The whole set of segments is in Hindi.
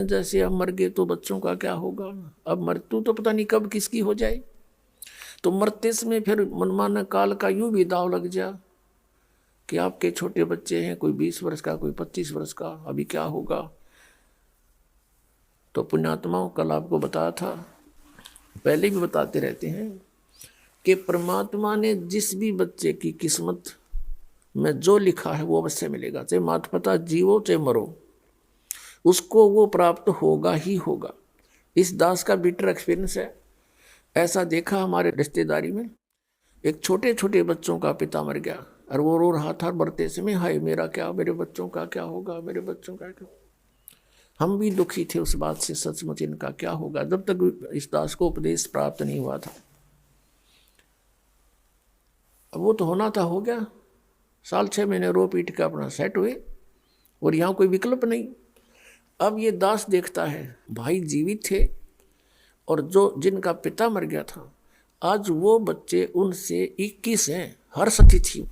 जैसे अब मर गए तो बच्चों का क्या होगा, अब मृत्यु तो पता नहीं कब किसकी हो जाए। तो मरते समय फिर मनमाना काल का यूं भी दाव लग जा कि आपके छोटे बच्चे हैं, कोई 20 वर्ष का, कोई 25 वर्ष का, अभी क्या होगा। तो पुण्यात्माओं, कल आपको बताया था, पहले भी बताते रहते हैं कि परमात्मा ने जिस भी बच्चे की किस्मत में जो लिखा है वो अवश्य मिलेगा, चाहे माता पिता जीवो चाहे मरो, उसको वो प्राप्त होगा ही होगा। इस दास का बिटर एक्सपीरियंस है। ऐसा देखा हमारे रिश्तेदारी में, एक छोटे छोटे बच्चों का पिता मर गया और वो रो रहा था मरते समय, हाय मेरा क्या, मेरे बच्चों का क्या होगा, मेरे बच्चों का क्या। हम भी दुखी थे उस बात से, सचमुच इनका क्या होगा, जब तक इस दास को उपदेश प्राप्त नहीं हुआ था। अब वो तो होना था, हो गया, साल 6 महीने रो पीट के अपना सेट हुए, और यहाँ कोई विकल्प नहीं। अब ये दास देखता है भाई जीवित थे और जो जिनका पिता मर गया था, आज वो बच्चे उनसे 21 हैं, हर्ष थी।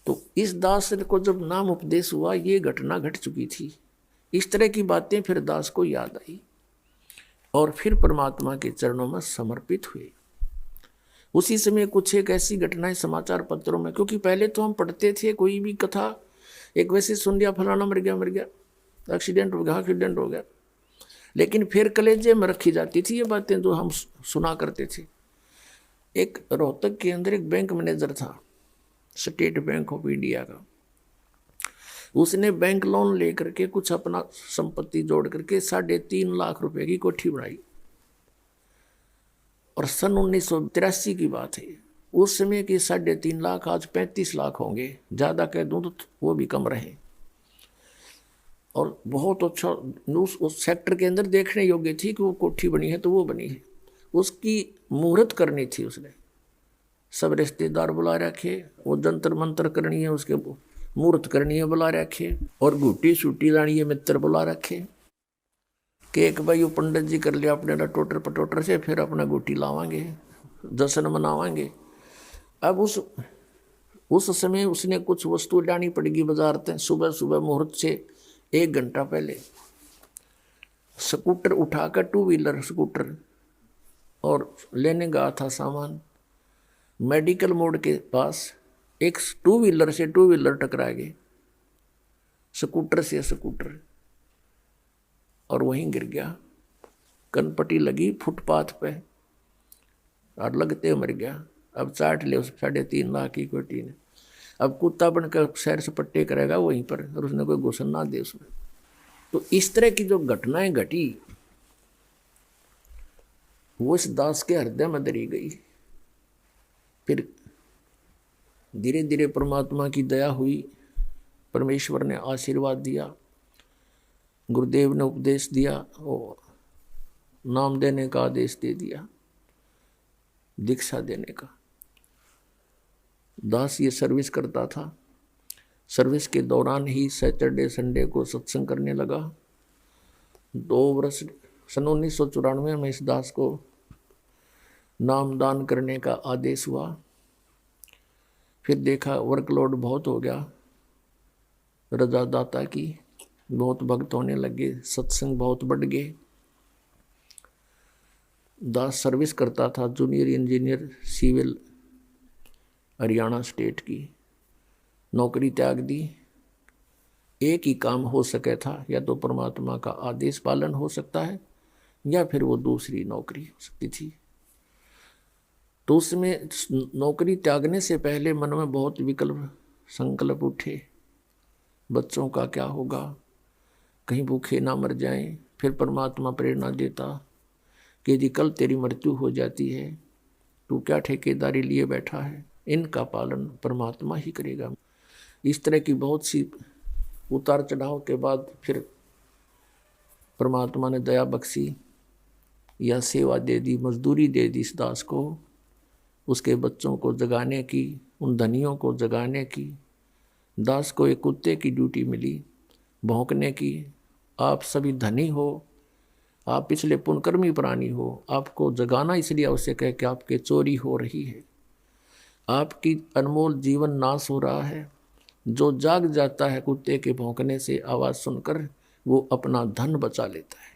तो इस दास को जब नाम उपदेश हुआ, ये घटना घट चुकी थी। इस तरह की बातें फिर दास को याद आई और फिर परमात्मा के चरणों में समर्पित हुए। उसी समय कुछ एक ऐसी घटनाएं समाचार पत्रों में, क्योंकि पहले तो हम पढ़ते थे कोई भी कथा, एक वैसे सुन लिया फलाना मर गया, एक्सीडेंट हो गया, एक्सीडेंट हो गया, लेकिन फिर कलेजे में रखी जाती थी ये बातें जो हम सुना करते थे। एक रोहतक के अंदर एक बैंक मैनेजर था, स्टेट बैंक ऑफ इंडिया का। उसने बैंक लोन लेकर के कुछ अपना संपत्ति जोड़ करके 3.5 लाख रुपए की कोठी बनाई, और सन 1983 की बात है। उस समय की 3.5 लाख आज 35 लाख होंगे, ज़्यादा कह दूँ तो वो भी कम रहे। और बहुत अच्छा उस सेक्टर के अंदर देखने योग्य थी कि वो कोठी बनी है तो वो बनी है। उसकी मुहूर्त करनी थी, उसने सब रिश्तेदार बुला रखे, वो जंतर मंत्र करनी है, उसके मुहूर्त करनी है बुला रखे, और घूटी सूटी लानी है मित्र बुला रखे कि एक भाई वो पंडित जी कर लिया अपने टोटर पटोटर से, फिर अपना घूटी लावांगे, जश्न मनावांगे। अब उस समय उसने कुछ वस्तु लानी पड़ेगी बाजार से, सुबह सुबह मुहूर्त से 1 घंटा पहले स्कूटर उठाकर, 2 व्हीलर स्कूटर, और लेने गया था सामान। मेडिकल मोड़ के पास एक 2 व्हीलर से 2 व्हीलर टकरा गए, स्कूटर से स्कूटर, और वहीं गिर गया। कनपट्टी लगी फुटपाथ पे और लगते मर गया। अब चाट ले उस 3.5 लाख की कोठी ने। अब कुत्ता बनकर सैर सपट्टे करेगा वहीं पर, और उसने कोई घुसन ना दे उसमें। तो इस तरह की जो घटनाएं घटी वो इस दास के हृदय में दरी गई। फिर धीरे धीरे परमात्मा की दया हुई, परमेश्वर ने आशीर्वाद दिया, गुरुदेव ने उपदेश दिया, और नाम देने का आदेश दे दिया, दीक्षा देने का। दास ये सर्विस करता था। सर्विस के दौरान ही सैटरडे संडे को सत्संग करने लगा। 2 वर्ष, सन 1994 में इस दास को नामदान करने का आदेश हुआ। फिर देखा वर्कलोड बहुत हो गया, रजादाता की बहुत भक्त होने लगे, सत्संग बहुत बढ़ गए। दास सर्विस करता था, junior engineer civil, Haryana state की। नौकरी त्याग दी। एक ही काम हो सके था, या तो परमात्मा का आदेश पालन हो सकता है, या फिर वो दूसरी नौकरी हो सकती थी। तो उसमें नौकरी त्यागने से पहले मन में बहुत विकल्प संकल्प उठे। बच्चों का क्या होगा, कहीं भूखे ना मर जाएं। फिर परमात्मा प्रेरणा देता कि यदि कल तेरी मृत्यु हो जाती है, तू क्या ठेकेदारी लिए बैठा है, इनका पालन परमात्मा ही करेगा। इस तरह की बहुत सी उतार चढ़ाव के बाद फिर परमात्मा ने दया बख्शी, या सेवा दे दी, मजदूरी दे दी इस दास को, उसके बच्चों को जगाने की, उन धनियों को जगाने की। दास को एक कुत्ते की ड्यूटी मिली, भौंकने की। आप सभी धनी हो, आप पिछले पुण्यकर्मी प्राणी हो, आपको जगाना इसलिए आवश्यक है कि आपके चोरी हो रही है, आपकी अनमोल जीवन नाश हो रहा है। जो जाग जाता है कुत्ते के भौंकने से आवाज़ सुनकर, वो अपना धन बचा लेता है।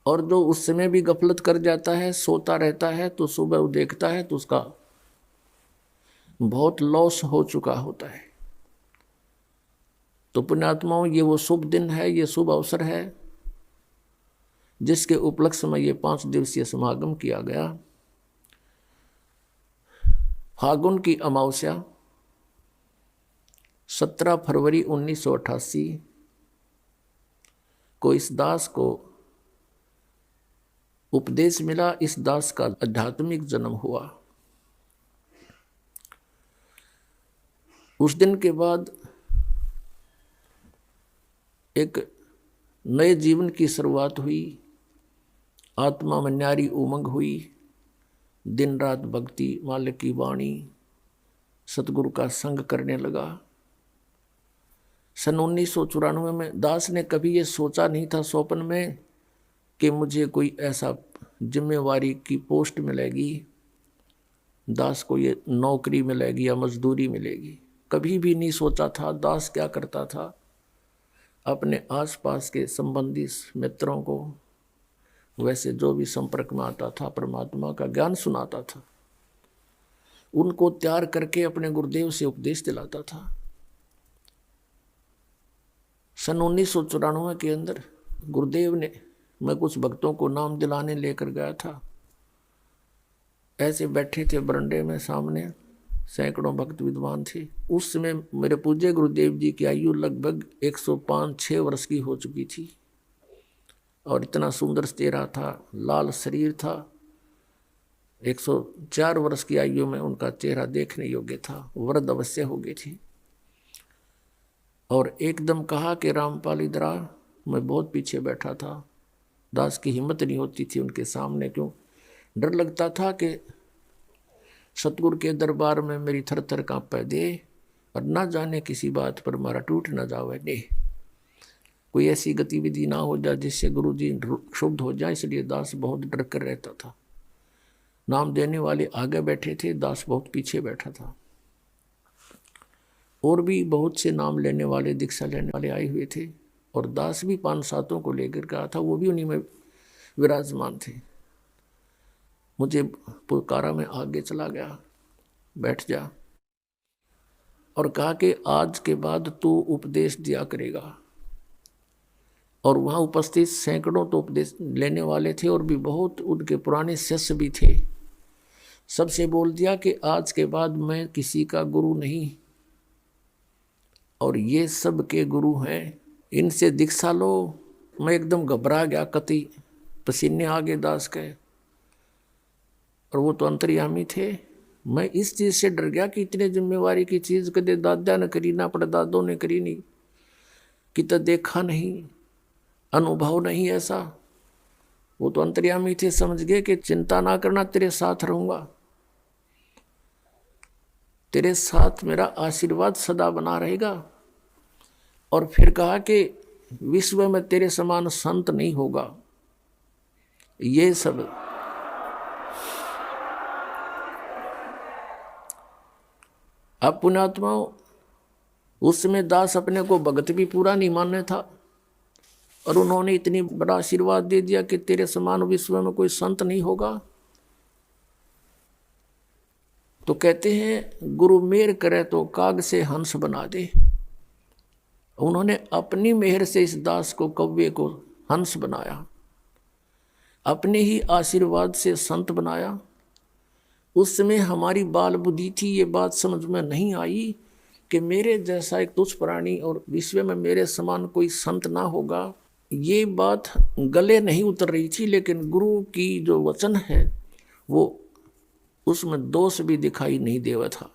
और जो उस समय भी गफलत कर जाता है, सोता रहता है, तो सुबह वो देखता है तो उसका बहुत लॉस हो चुका होता है। तो पुण्यात्माओं, ये वो शुभ दिन है, ये शुभ अवसर है जिसके उपलक्ष्य में ये 5 दिवसीय समागम किया गया। फागुन की अमावस्या 17 फरवरी 1988 को इस दास को उपदेश मिला, इस दास का आध्यात्मिक जन्म हुआ। उस दिन के बाद एक नए जीवन की शुरुआत हुई, आत्मा में न्यारी उमंग हुई, दिन रात भक्ति, मालिक की वाणी, सतगुरु का संग करने लगा। सन 1994 में दास ने कभी ये सोचा नहीं था स्वप्न में कि मुझे कोई ऐसा जिम्मेवारी की पोस्ट मिलेगी, दास को ये नौकरी मिलेगी या मजदूरी मिलेगी। कभी भी नहीं सोचा था। दास क्या करता था, अपने आसपास के संबंधी मित्रों को, वैसे जो भी संपर्क में आता था, परमात्मा का ज्ञान सुनाता था, उनको तैयार करके अपने गुरुदेव से उपदेश दिलाता था। सन 1994 के अंदर गुरुदेव ने, मैं कुछ भक्तों को नाम दिलाने लेकर गया था, ऐसे बैठे थे बरंडे में, सामने सैकड़ों भक्त विद्वान थे। उस समय मेरे पूज्य गुरुदेव जी की आयु लगभग 105-6 वर्ष की हो चुकी थी और इतना सुंदर चेहरा था, लाल शरीर था। 104 वर्ष की आयु में उनका चेहरा देखने योग्य था, वृद्ध अवश्य हो गई थी। और एकदम कहा कि रामपाल इधर आ। मैं बहुत पीछे बैठा था, दास की हिम्मत नहीं होती थी उनके सामने, क्यों डर लगता था कि सतगुरु के दरबार में मेरी थर थर कांपे दे और ना जाने किसी बात पर मारा टूट ना जावे दे, कोई ऐसी गतिविधि ना हो जाए जिससे गुरु जी क्षुब्ध हो जाए। इसलिए दास बहुत डर कर रहता था। नाम देने वाले आगे बैठे थे, दास बहुत पीछे बैठा था। और भी बहुत से नाम लेने वाले, दीक्षा लेने वाले आए हुए थे और दास भी 5-7 को लेकर गया था, वो भी उन्हीं में विराजमान थे। मुझे पुकारा में आगे चला गया, बैठ जा, और कहा कि आज के बाद तू उपदेश दिया करेगा। और वहाँ उपस्थित सैकड़ों तो उपदेश लेने वाले थे और भी बहुत उनके पुराने शिष्य भी थे। सबसे बोल दिया कि आज के बाद मैं किसी का गुरु नहीं, और ये सब के गुरु हैं, इनसे दीक्षा लो। मैं एकदम घबरा गया, कति पसीने आ गए दास के, और वो तो अंतर्यामी थे। मैं इस चीज़ से डर गया कि इतने जिम्मेवारी की चीज़ कदे दादा ने करी ना, परदादों ने करी नहीं, कि तो देखा नहीं, अनुभव नहीं ऐसा। वो तो अंतर्यामी थे, समझ गए कि चिंता ना करना, तेरे साथ रहूँगा, तेरे साथ मेरा आशीर्वाद सदा बना रहेगा। और फिर कहा कि विश्व में तेरे समान संत नहीं होगा। ये सब अब पुण्यात्माओं, उस समय दास अपने को भगत भी पूरा नहीं मानने था और उन्होंने इतनी बड़ा आशीर्वाद दे दिया कि तेरे समान विश्व में कोई संत नहीं होगा। तो कहते हैं गुरु मेहर करे तो काग से हंस बना दे। उन्होंने अपनी मेहर से इस दास को, कव्वे को हंस बनाया, अपने ही आशीर्वाद से संत बनाया। उस समय हमारी बाल बुद्धि थी, ये बात समझ में नहीं आई कि मेरे जैसा एक तुच्छ प्राणी और विश्व में मेरे समान कोई संत ना होगा। ये बात गले नहीं उतर रही थी, लेकिन गुरु की जो वचन है वो उसमें दोष भी दिखाई नहीं देवा था।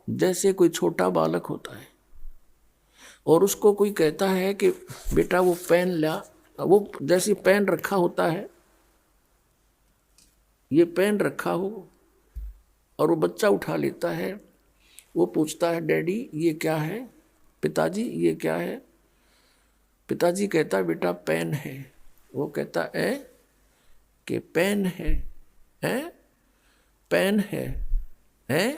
जैसे कोई छोटा बालक होता है और उसको कोई कहता है कि बेटा वो पेन ला, वो जैसे पेन रखा होता है, ये पेन रखा हो और वो बच्चा उठा लेता है, वो पूछता है डैडी ये क्या है, पिताजी ये क्या है। पिताजी कहता बेटा पेन है। वो कहता है कि पेन है, हैं पेन है, हैं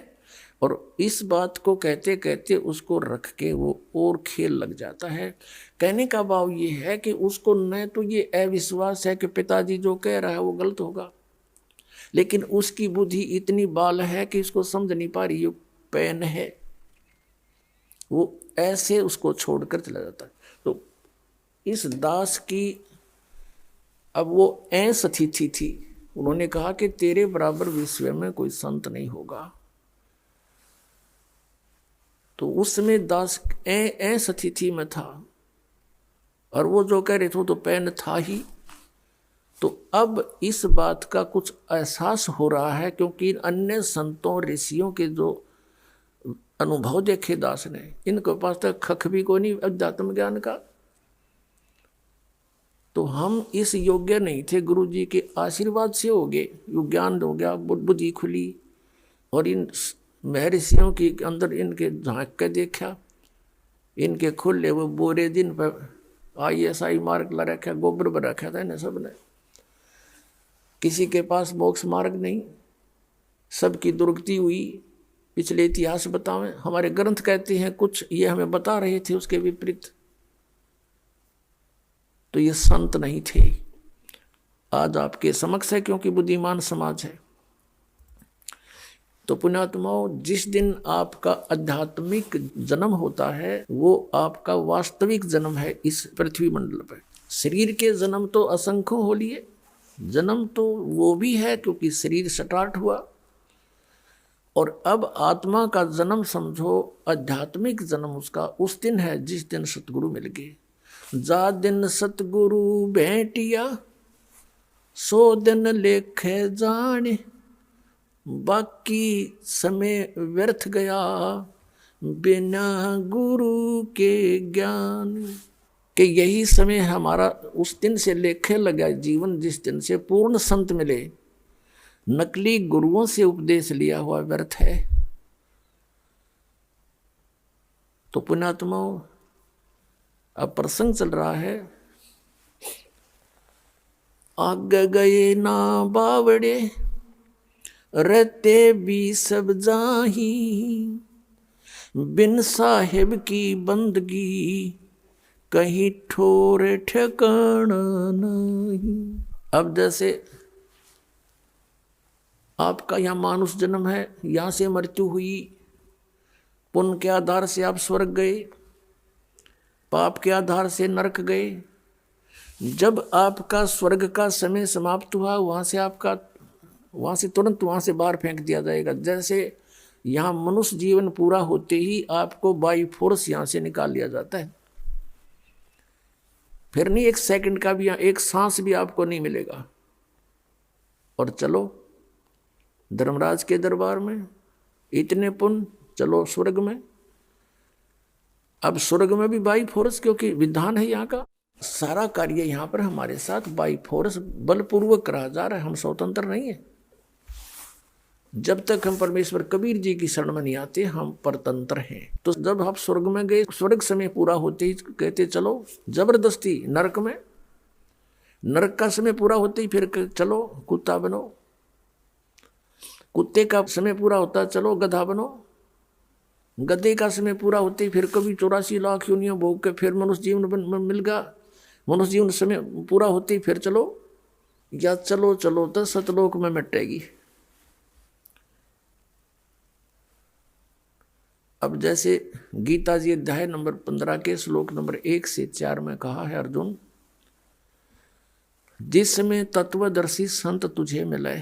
और इस बात को कहते कहते उसको रख के वो और खेल लग जाता है। कहने का भाव ये है कि उसको न तो ये अविश्वास है कि पिताजी जो कह रहा है वो गलत होगा, लेकिन उसकी बुद्धि इतनी बाल है कि इसको समझ नहीं पा रही, ये पेन है, वो ऐसे उसको छोड़कर चला जाता है। तो इस दास की अब वो ऐस अतिथि थी, उन्होंने कहा कि तेरे बराबर विश्व में कोई संत नहीं होगा। तो उसमें दास ऐस अतिथि में था और वो जो कह रहे थे तो पेन था ही। तो अब इस बात का कुछ एहसास हो रहा है, क्योंकि अन्य संतों ऋषियों के जो अनुभव देखे दास ने, इनके पास तक खख भी कोई नहीं अध्यात्म ज्ञान का। तो हम इस योग्य नहीं थे, गुरु जी के आशीर्वाद से हो गए, यो ज्ञान हो गया, बुद्धि खुली और इन महर्षियों के अंदर इनके झांक के देखा, इनके खुले वो बोरे दिन पर ISI मार्ग ला रखा, गोबर पर रखा था इन्हें सब ने। किसी के पास मोक्ष मार्ग नहीं, सबकी दुर्गति हुई। पिछले इतिहास बतावें, हमारे ग्रंथ कहते हैं कुछ, ये हमें बता रहे थे उसके विपरीत। तो ये संत नहीं थे, आज आपके समक्ष है क्योंकि बुद्धिमान समाज है। तो पुण्यात्माओं, जिस दिन आपका आध्यात्मिक जन्म होता है वो आपका वास्तविक जन्म है इस पृथ्वी मंडल पर। शरीर के जन्म तो असंख्यों हो लिए, जन्म तो वो भी है क्योंकि शरीर स्टार्ट हुआ, और अब आत्मा का जन्म समझो, आध्यात्मिक जन्म उसका उस दिन है जिस दिन सतगुरु मिल गए। जा दिन सतगुरु भेंटिया सो दिन लेखे जाने, बाकी समय व्यर्थ गया बिना गुरु के ज्ञान। कि यही समय हमारा उस दिन से लेखे लगा जीवन, जिस दिन से पूर्ण संत मिले। नकली गुरुओं से उपदेश लिया हुआ व्यर्थ है। तो पुण्यात्माओं, अब प्रसंग चल रहा है, आगे गए ना बावड़े रहते भी सब जाही, बिन साहिब की बंदगी कहीं ठोर ठिकाना नहीं। अब जैसे आपका यहाँ मानुष जन्म है, यहाँ से मृत्यु हुई, पुण्य के आधार से आप स्वर्ग गए, पाप के आधार से नरक गए। जब आपका स्वर्ग का समय समाप्त हुआ, वहाँ से तुरंत वहाँ से बाहर फेंक दिया जाएगा। जैसे यहाँ मनुष्य जीवन पूरा होते ही आपको बाई फोर्स यहाँ से निकाल लिया जाता है, फिर नहीं एक सेकंड का भी, एक सांस भी आपको नहीं मिलेगा। और चलो धर्मराज के दरबार में, इतने पुण्य, चलो स्वर्ग में। अब स्वर्ग में भी बाई फोर्स, क्योंकि विधान है यहाँ का, सारा कार्य यहाँ पर हमारे साथ बाई फोर्स बलपूर्वक करा जा रहा है, हम स्वतंत्र नहीं है। जब तक हम परमेश्वर कबीर जी की शरण में नहीं आते हम परतंत्र हैं। तो जब आप स्वर्ग में गए, स्वर्ग समय पूरा होते ही कहते चलो जबरदस्ती नरक में, नरक का समय पूरा होते ही फिर चलो कुत्ता बनो, कुत्ते का समय पूरा होता चलो गधा बनो, गधे का समय पूरा होते ही फिर कभी 84 लाख योनियों भोग के फिर मनुष्य जीवन मिल गया, मनुष्य जीवन समय पूरा होते ही फिर चलो, या चलो चलो तो सतलोक में मिटेगी। अब जैसे गीता जी अध्याय नंबर 15 के श्लोक नंबर 1 से 4 में कहा है, अर्जुन जिसमें तत्वदर्शी संत तुझे मिले,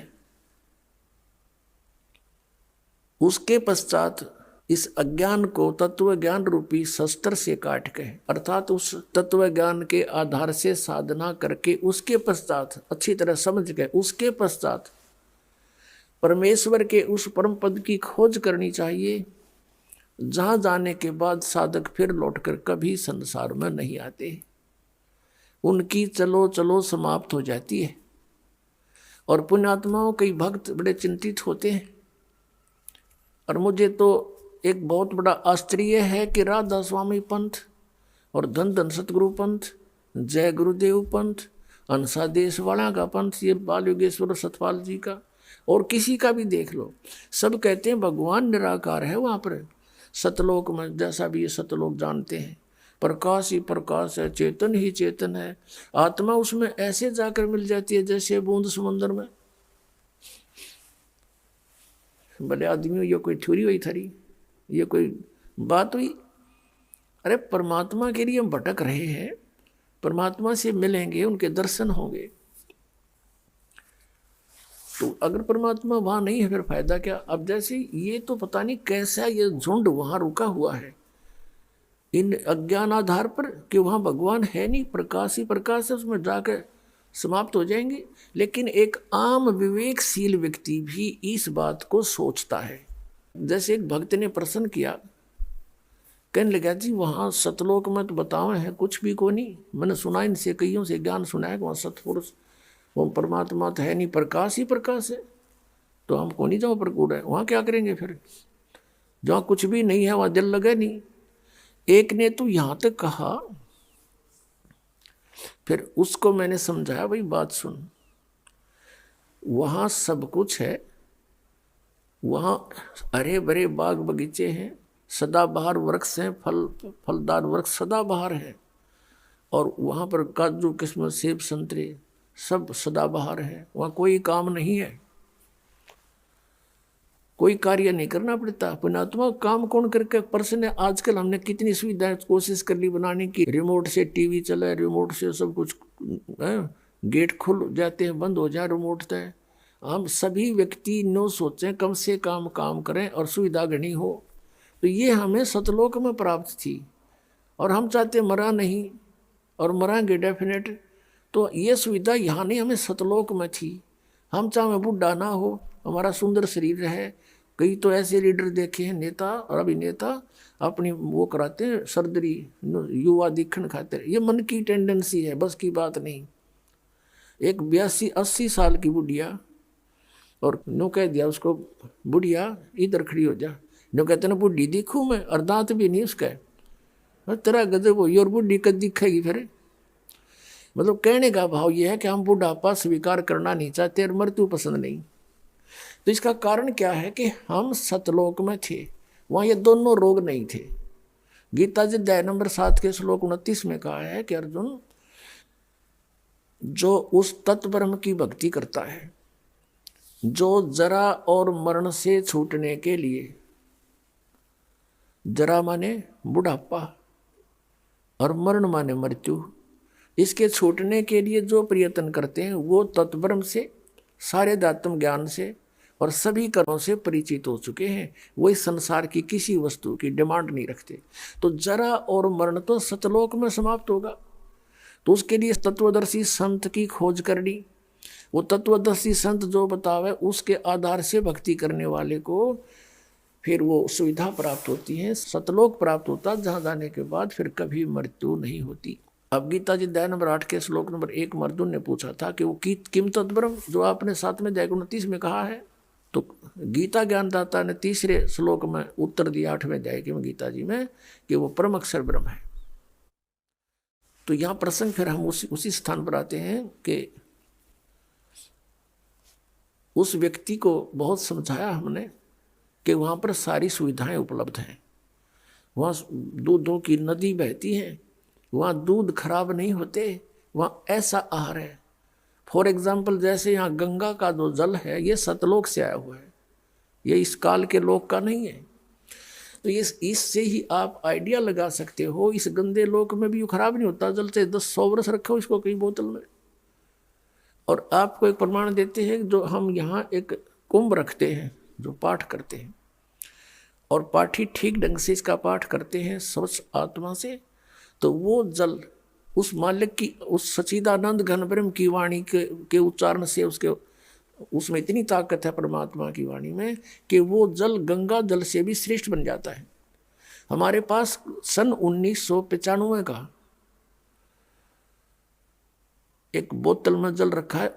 उसके पश्चात इस अज्ञान को तत्व ज्ञान रूपी शस्त्र से काट के, अर्थात उस तत्व ज्ञान के आधार से साधना करके उसके पश्चात अच्छी तरह समझ के उसके पश्चात परमेश्वर के उस परम पद की खोज करनी चाहिए, जहां जाने के बाद साधक फिर लौटकर कभी संसार में नहीं आते, उनकी चलो चलो समाप्त हो जाती है। और पुण्यात्माओं कई भक्त बड़े चिंतित होते हैं, और मुझे तो एक बहुत बड़ा आश्चर्य है कि राधा स्वामी पंथ और धन धन सतगुरु पंथ, जय गुरुदेव पंथ, अंसा देश वाला का पंथ, ये बाल योगेश्वर सतपाल जी का, और किसी का भी देख लो, सब कहते हैं भगवान निराकार है वहाँ पर सतलोक में, जैसा भी ये सतलोक जानते हैं, प्रकाश ही प्रकाश है, चेतन ही चेतन है, आत्मा उसमें ऐसे जाकर मिल जाती है जैसे बूंद समुद्र में। भले आदमियों, ये कोई थ्योरी हुई थरी, ये कोई बात हुई? अरे परमात्मा के लिए हम भटक रहे हैं, परमात्मा से मिलेंगे, उनके दर्शन होंगे। तो अगर परमात्मा वहां नहीं है फिर फायदा क्या? अब जैसे ये तो पता नहीं कैसा ये झुंड वहां रुका हुआ है इन अज्ञान आधार पर कि वहां भगवान है नहीं, प्रकाश ही प्रकाश है, उसमें जाकर समाप्त हो जाएंगे। लेकिन एक आम विवेकशील व्यक्ति भी इस बात को सोचता है। जैसे एक भक्त ने प्रश्न किया, कहने लगा जी वहाँ सतलोक में तो बतावे है कुछ भी को नहीं, मैंने सुना इनसे कईयों से ज्ञान सुना है कि वहाँ सतपुरुष वो परमात्मा तो है नहीं, प्रकाश ही प्रकाश है, तो हम को नहीं जाओ प्रकूट है, वहाँ क्या करेंगे फिर? जहाँ कुछ भी नहीं है वहाँ दिल लगे नहीं। एक ने तो यहाँ तक कहा, फिर उसको मैंने समझाया, भाई बात सुन, वहाँ सब कुछ है, वहाँ हरे भरे बाग बगीचे हैं, सदाबहार वृक्ष हैं, फलदार वृक्ष सदाबहार है, और वहाँ पर काजू किस्मत सेब संतरे सब सदाबहार है, वहाँ कोई काम नहीं है, कोई कार्य नहीं करना पड़ता। पुण्यात्मा काम कौन करके पर्सन है? आजकल हमने कितनी सुविधाएं कोशिश कर ली बनाने की, रिमोट से टीवी चले, रिमोट से सब कुछ है? गेट खुल जाते हैं, बंद हो जाए रिमोट से। हम सभी व्यक्ति नो सोचें, कम से कम काम करें और सुविधा घनी हो। तो ये हमें सतलोक में प्राप्त थी और हम चाहते मरा नहीं और मरांगे डेफिनेट। तो ये सुविधा यहाँ नहीं, हमें सतलोक में थी। हम चाहे बुढ़ा ना हो, हमारा सुंदर शरीर है। कई तो ऐसे लीडर देखे हैं, नेता और अभिनेता अपनी वो कराते हैं सर्जरी युवा दिखण खातिर। ये मन की टेंडेंसी है, बस की बात नहीं। एक 82-80 साल की बुढ़िया, और नो कह दिया उसको, बुढ़िया इधर खड़ी हो जा। नो कहते ना बुढ़ी दिखूँ मैं, और दांत भी नहीं उसका, तेरा गजब हो, और बुढ़ी कद दिखेगी फिर? मतलब कहने का भाव ये है कि हम बुढ़ापा स्वीकार करना नहीं चाहते और मृत्यु पसंद नहीं। तो इसका कारण क्या है कि हम सतलोक में थे, वहाँ ये दोनों रोग नहीं थे। गीता जी अध्याय नंबर 7 के श्लोक 29 में कहा है कि अर्जुन, जो उस तत्व ब्रह्म की भक्ति करता है, जो जरा और मरण से छूटने के लिए, जरा माने बुढ़ापा और मरण माने मृत्यु, इसके छूटने के लिए जो प्रयत्न करते हैं वो तत्ब्रह्म से, सारे दात्म ज्ञान से और सभी कर्मों से परिचित हो चुके हैं। वो इस संसार की किसी वस्तु की डिमांड नहीं रखते। तो जरा और मरण तो सतलोक में समाप्त होगा। तो उसके लिए तत्वदर्शी संत की खोज करनी, वो तत्वदर्शी संत जो बतावे उसके आधार से भक्ति करने वाले को फिर वो सुविधा प्राप्त होती है, सतलोक प्राप्त होता, जहाँ जाने के बाद फिर कभी मृत्यु नहीं होती। अब गीता जी अध्याय नंबर 8 के श्लोक नंबर 1 में अर्जुन ने पूछा था कि वो किम तत्ब्रह्म, जो आपने 7वें अध्याय 29 में कहा है। तो गीता ज्ञानदाता ने तीसरे श्लोक में उत्तर दिया 8वें अध्याय के गीता जी में कि वो परम अक्षर ब्रह्म है। तो यहाँ प्रसंग फिर हम उसी स्थान पर आते हैं कि उस व्यक्ति को बहुत समझाया हमने कि वहाँ पर सारी सुविधाएं उपलब्ध हैं, वहाँ दूधों की नदी बहती है, वहाँ दूध खराब नहीं होते, वहाँ ऐसा आहार है। फॉर एग्जाम्पल जैसे यहाँ गंगा का जो जल है ये सतलोक से आया हुआ है, ये इस काल के लोक का नहीं है। तो इससे ही आप आइडिया लगा सकते हो, इस गंदे लोक में भी खराब नहीं होता जल, से 10-100 वर्ष रखो इसको कई बोतल में। और आपको एक प्रमाण देते हैं, जो हम यहाँ एक कुंभ रखते हैं, जो पाठ करते हैं, और पाठी ठीक ढंग से इसका पाठ करते हैं स्वच्छ आत्मा से, तो वो जल उस मालिक की, उस सच्चिदानंद घन ब्रह्म की वाणी के उच्चारण से उसमें इतनी ताकत है परमात्मा की वाणी में कि वो जल गंगा जल से भी श्रेष्ठ बन जाता है। हमारे पास सन 1995 का एक बोतल में जल रखा है,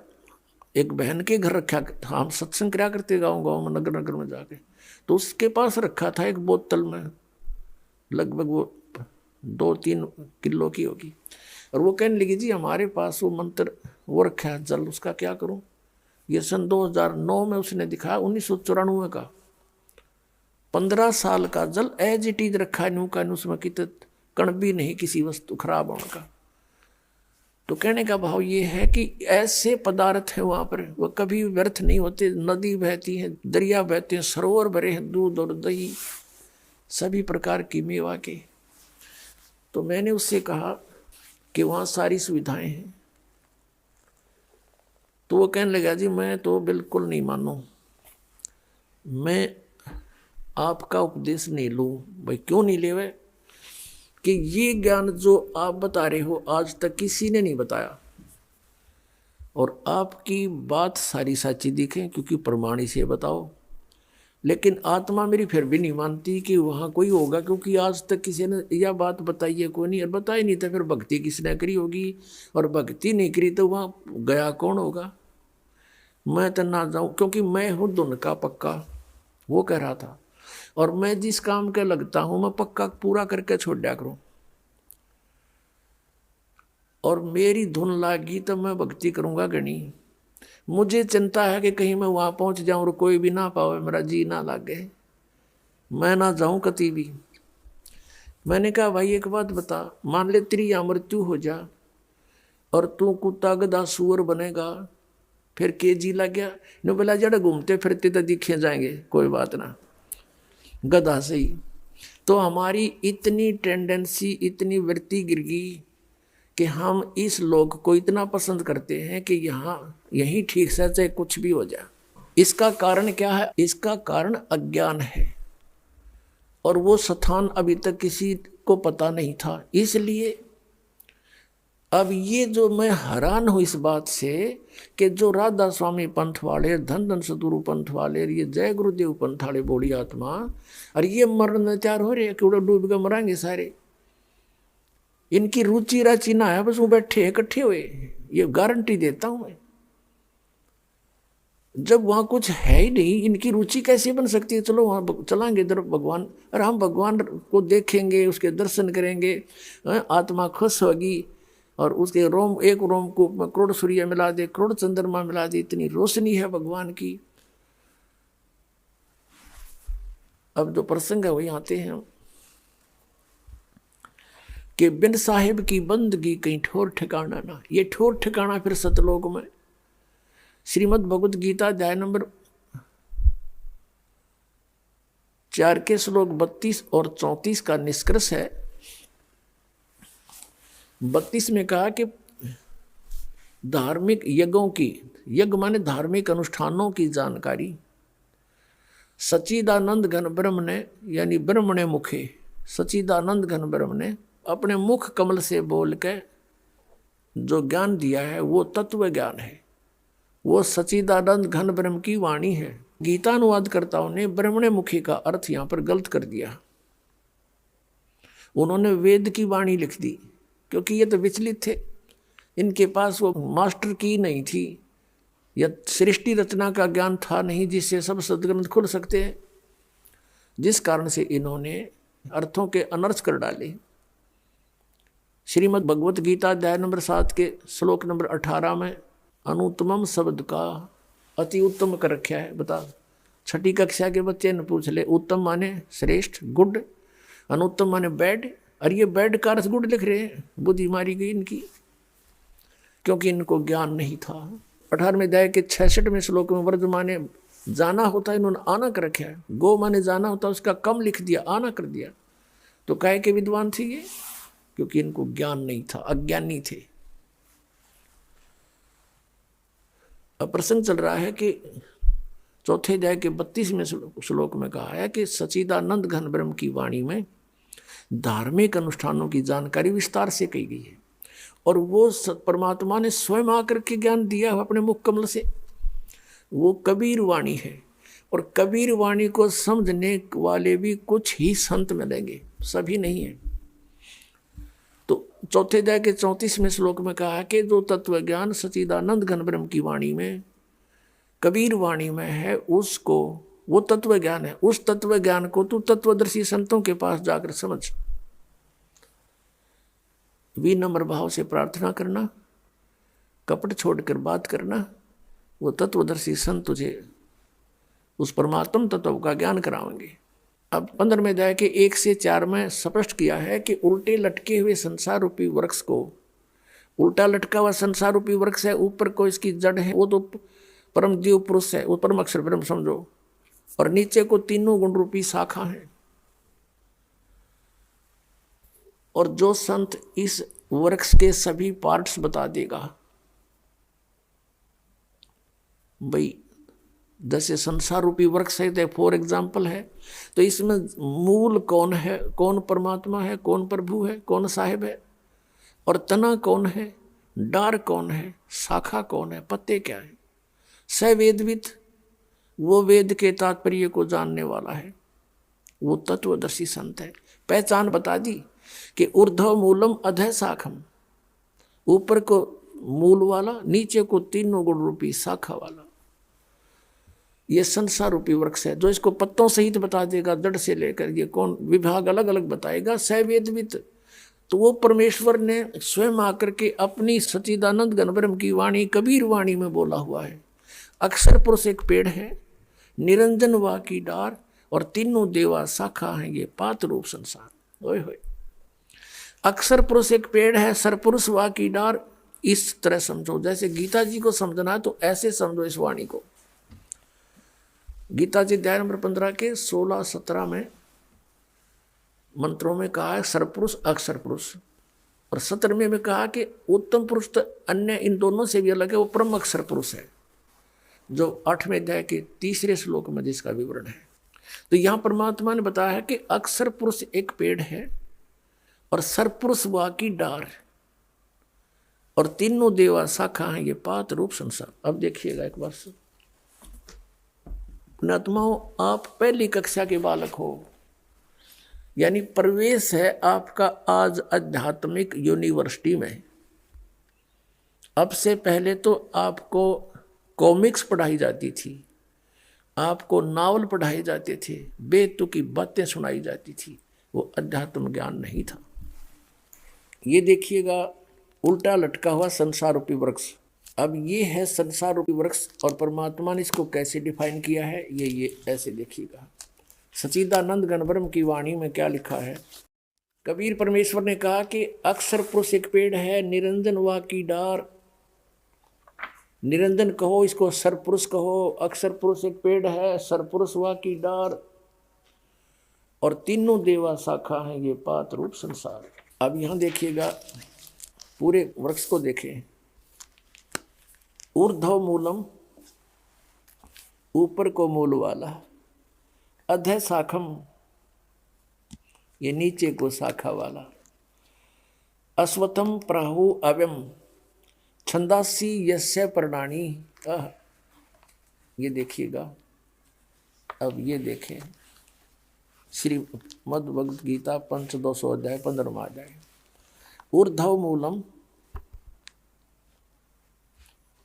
एक बहन के घर रखा था, हम सत्संग क्या करते गाँव गाँव में, नगर नगर में जाके, तो उसके पास रखा था एक बोतल में, लगभग वो 2-3 किलो की होगी। और वो कहने लगी जी हमारे पास वो मंत्र वो रखा है जल, उसका क्या करूं? ये सन 2009 में उसने दिखाया, 1994 का। 15 साल का जल एज इट इज रखा है, न्यू का उसमें कित कण भी नहीं किसी वस्तु खराब होने का। तो कहने का भाव ये है कि ऐसे पदार्थ है वहां पर, वो कभी व्यर्थ नहीं होते। नदी बहती है, दरिया बहते हैं, सरोवर भरे हैं, दूध और दही सभी प्रकार की मेवा के। तो मैंने उससे कहा कि वहाँ सारी सुविधाएं हैं। तो वो कहने लगा जी मैं तो बिल्कुल नहीं मानू, मैं आपका उपदेश नहीं लूँ। भाई क्यों नहीं ले? वह कि ये ज्ञान जो आप बता रहे हो आज तक किसी ने नहीं बताया, और आपकी बात सारी सच्ची दिखे क्योंकि प्रमाणी से बताओ। लेकिन आत्मा मेरी फिर भी नहीं मानती कि वहाँ कोई होगा, क्योंकि आज तक किसी ने यह बात बताई है कोई नहीं, और बताई नहीं तो फिर भक्ति किसने करी होगी, और भक्ति नहीं करी तो वहाँ गया कौन होगा। मैं तो ना जाऊँ, क्योंकि मैं हूँ धुन का पक्का, वो कह रहा था। और मैं जिस काम के लगता हूँ मैं पक्का पूरा करके छोड़ दिया करूँ, और मेरी धुन लागी तो मैं भक्ति करूँगा गणी। मुझे चिंता है कि कहीं मैं वहाँ पहुँच जाऊँ और कोई भी ना पावे, मेरा जी ना लागे, मैं ना जाऊँ कति भी। मैंने कहा भाई एक बात बता, मान ले तेरी या मृत्यु हो जा और तू कुत्ता गधा सुअर बनेगा, फिर के जी लग गया न, बोला जड़ घूमते फिरते तो दिखे जाएंगे, कोई बात ना, गधा सही। तो हमारी इतनी टेंडेंसी, इतनी वृत्ति गिर गई कि हम इस लोक को इतना पसंद करते हैं कि यहाँ यही ठीक से चाहे कुछ भी हो जाए। इसका कारण क्या है? इसका कारण अज्ञान है, और वो स्थान अभी तक किसी को पता नहीं था। इसलिए अब ये जो मैं हैरान हूँ इस बात से कि जो राधा स्वामी पंथ वाले, धन धन सतगुरु पंथ वाले, ये जय गुरुदेव पंथ वाले बोली आत्मा, और ये मरने तैयार हो रहे हैं कि डूब के मरेंगे सारे। इनकी रुचि राचि ना है, बस वो बैठे इकट्ठे हुए, ये गारंटी देता हूं मैं। जब वहां कुछ है ही नहीं, इनकी रुचि कैसे बन सकती है? चलो वहां चलाएंगे इधर भगवान, और हम भगवान को देखेंगे, उसके दर्शन करेंगे, आत्मा खुश होगी, और उसके रोम, एक रोम को करोड़ सूर्य मिला दे, करोड़ चंद्रमा मिला दे, इतनी रोशनी है भगवान की। अब जो प्रसंग है वही आते हैं कि बिन साहिब की बंदगी कहीं ठोर ठिकाना ना। ये ठोर ठिकाना फिर सतलोक में। श्रीमद् भगवत गीता अध्याय नंबर 4 के श्लोक 32 और 34 का निष्कर्ष है। 32 में कहा कि धार्मिक यज्ञों की, यज्ञ माने धार्मिक अनुष्ठानों की जानकारी सच्चिदानंद घन ब्रह्म ने, यानी ब्रह्म ने मुखे, सच्चिदानंद घन ब्रह्म ने अपने मुख कमल से बोल के जो ज्ञान दिया है वो तत्व ज्ञान है, वो सच्चिदानंद घन ब्रह्म की वाणी है। गीता अनुवादकर्ताओं ने ब्रह्मणे मुखी का अर्थ यहां पर गलत कर दिया। उन्होंने वेद की वाणी लिख दी, क्योंकि ये तो विचलित थे, इनके पास वो मास्टर की नहीं थी, या सृष्टि रचना का ज्ञान था नहीं जिससे सब सदग्रंथ खुल सकते हैं, जिस कारण से इन्होंने अर्थों के अनर्थ कर डाले। श्रीमद् भगवत गीता अध्याय नंबर 7 के श्लोक नंबर 18 में अनुत्तमम शब्द का अति उत्तम कर रखा है। बता, छठी कक्षा के बच्चे ने पूछ ले, उत्तम माने श्रेष्ठ, गुड, अनुत्तम माने बैड, और ये बैड का अर्थ गुड लिख रहे हैं। बुद्धि मारी गई इनकी, क्योंकि इनको ज्ञान नहीं था। 18वें अध्याय के 66वें श्लोक में वर्ज माने जाना होता है, इन्होंने आना कर रखा है। गो माने जाना होता है, उसका कम लिख दिया, आना कर दिया। तो काहे के विद्वान थे ये? क्योंकि इनको ज्ञान नहीं था, अज्ञानी थे। अब प्रसंग चल रहा है कि 4थे अध्याय के 32वें श्लोक में कहा है कि सच्चिदानंद घन ब्रह्म की वाणी में धार्मिक अनुष्ठानों की जानकारी विस्तार से कही गई है, और वो परमात्मा ने स्वयं आकर के ज्ञान दिया अपने मुख कमल से। वो कबीर वाणी है, और कबीर वाणी को समझने वाले भी कुछ ही संत मिलेंगे, सभी नहीं है। तो 4थे अध्याय के 34वें श्लोक में कहा है कि जो तत्व ज्ञान सच्चिदानंद घन ब्रह्म की वाणी में, कबीर वाणी में है, उसको, वो तत्व ज्ञान है। उस तत्व ज्ञान को तू तत्वदर्शी संतों के पास जाकर समझ। विनम्र भाव से प्रार्थना करना, कपट छोड़कर बात करना, वो तत्वदर्शी संत तुझे उस परमात्म तत्व का ज्ञान कराएंगे। अब 15वें अध्याय के 1 से 4 में स्पष्ट किया है कि उल्टे लटके हुए संसार रूपी वृक्ष को, उल्टा लटका हुआ संसार रूपी वृक्ष है, ऊपर को इसकी जड़ है, वो तो परम जीव पुरुष है, वो परम अक्षर ब्रह्म समझो, और नीचे को तीनों गुण रूपी शाखा है। और जो संत इस वृक्ष के सभी पार्ट्स बता देगा, भाई जैसे संसार रूपी वृक्ष है फॉर एग्जाम्पल है, तो इसमें मूल कौन है, कौन परमात्मा है, कौन प्रभु है, कौन साहिब है, और तना कौन है, डार कौन है, शाखा कौन है, पत्ते क्या है। सवेदविद, वो वेद के तात्पर्य को जानने वाला है, वो तत्वदर्शी संत है। पहचान बता दी कि ऊर्ध्व मूलम अधः शाखम, ऊपर को मूल वाला, नीचे को तीनों गुण रूपी शाखा वाला, ये संसार रूपी वृक्ष है। जो इसको पत्तों सहित बता देगा, जड़ से लेकर ये कौन विभाग अलग अलग बताएगा, सवेदविद, तो वो परमेश्वर ने स्वयं आकर के अपनी सच्चिदानंद घन ब्रह्म की वाणी कबीर वाणी में बोला हुआ है। अक्षर पुरुष एक पेड़ है, निरंजन वा की डार, और तीनों देवा शाखा है, ये पात रूप संसार। ओए होए, अक्षर पुरुष एक पेड़ है, सरपुरुष वा की डार, इस तरह समझो। जैसे गीता जी को समझना है तो ऐसे समझो इस वाणी को। गीता जी अध्याय नंबर 15 के 16-17 में मंत्रों में कहा है सरपुरुष अक्षर पुरुष, और 17वें में कहा कि उत्तम पुरुष तो अन्य इन दोनों से भी अलग है, वो परम अक्षर पुरुष है, जो 8वें अध्याय के 3रे श्लोक में जिसका विवरण है। तो यहाँ परमात्मा ने बताया है कि अक्षर पुरुष एक पेड़ है, और सरपुरुष वा की डार, और तीनों देवा शाखा है, ये पात रूप संसार। अब देखिएगा एक बार, पुण्यात्माओं, आप पहली कक्षा के बालक हो, यानी प्रवेश है आपका आज आध्यात्मिक यूनिवर्सिटी में। अब से पहले तो आपको कॉमिक्स पढ़ाई जाती थी, आपको नावल पढ़ाए जाते थे, बेतुकी बातें सुनाई जाती थी, वो अध्यात्म ज्ञान नहीं था। ये देखिएगा उल्टा लटका हुआ संसार रूपी वृक्ष। अब ये है संसार रूपी वृक्ष, और परमात्मा ने इसको कैसे डिफाइन किया है, ये ऐसे देखिएगा। सच्चिदानंद घन ब्रह्म की वाणी में क्या लिखा है। कबीर परमेश्वर ने कहा कि अक्षर पुरुष एक पेड़ है, निरंजन वा की डार, निरंजन कहो इसको, सरपुरुष कहो, अक्षर पुरुष एक पेड़ है, सरपुरुष वा की डार, और तीनों देवा शाखा है, ये पात रूप संसार। अब यहां देखिएगा, पूरे वृक्ष को देखें। ऊर्ध्व मूलम, ऊपर को मूल वाला, अधः शाखम, ये नीचे को शाखा वाला, अश्वत्थम प्राहु अव्यम, छंदासी यस्य पर्णानि। ये देखिएगा, अब ये देखें श्रीमद् भगवद गीता पंचदशो अध्याय 15वां अध्याय। ऊर्ध्व मूलम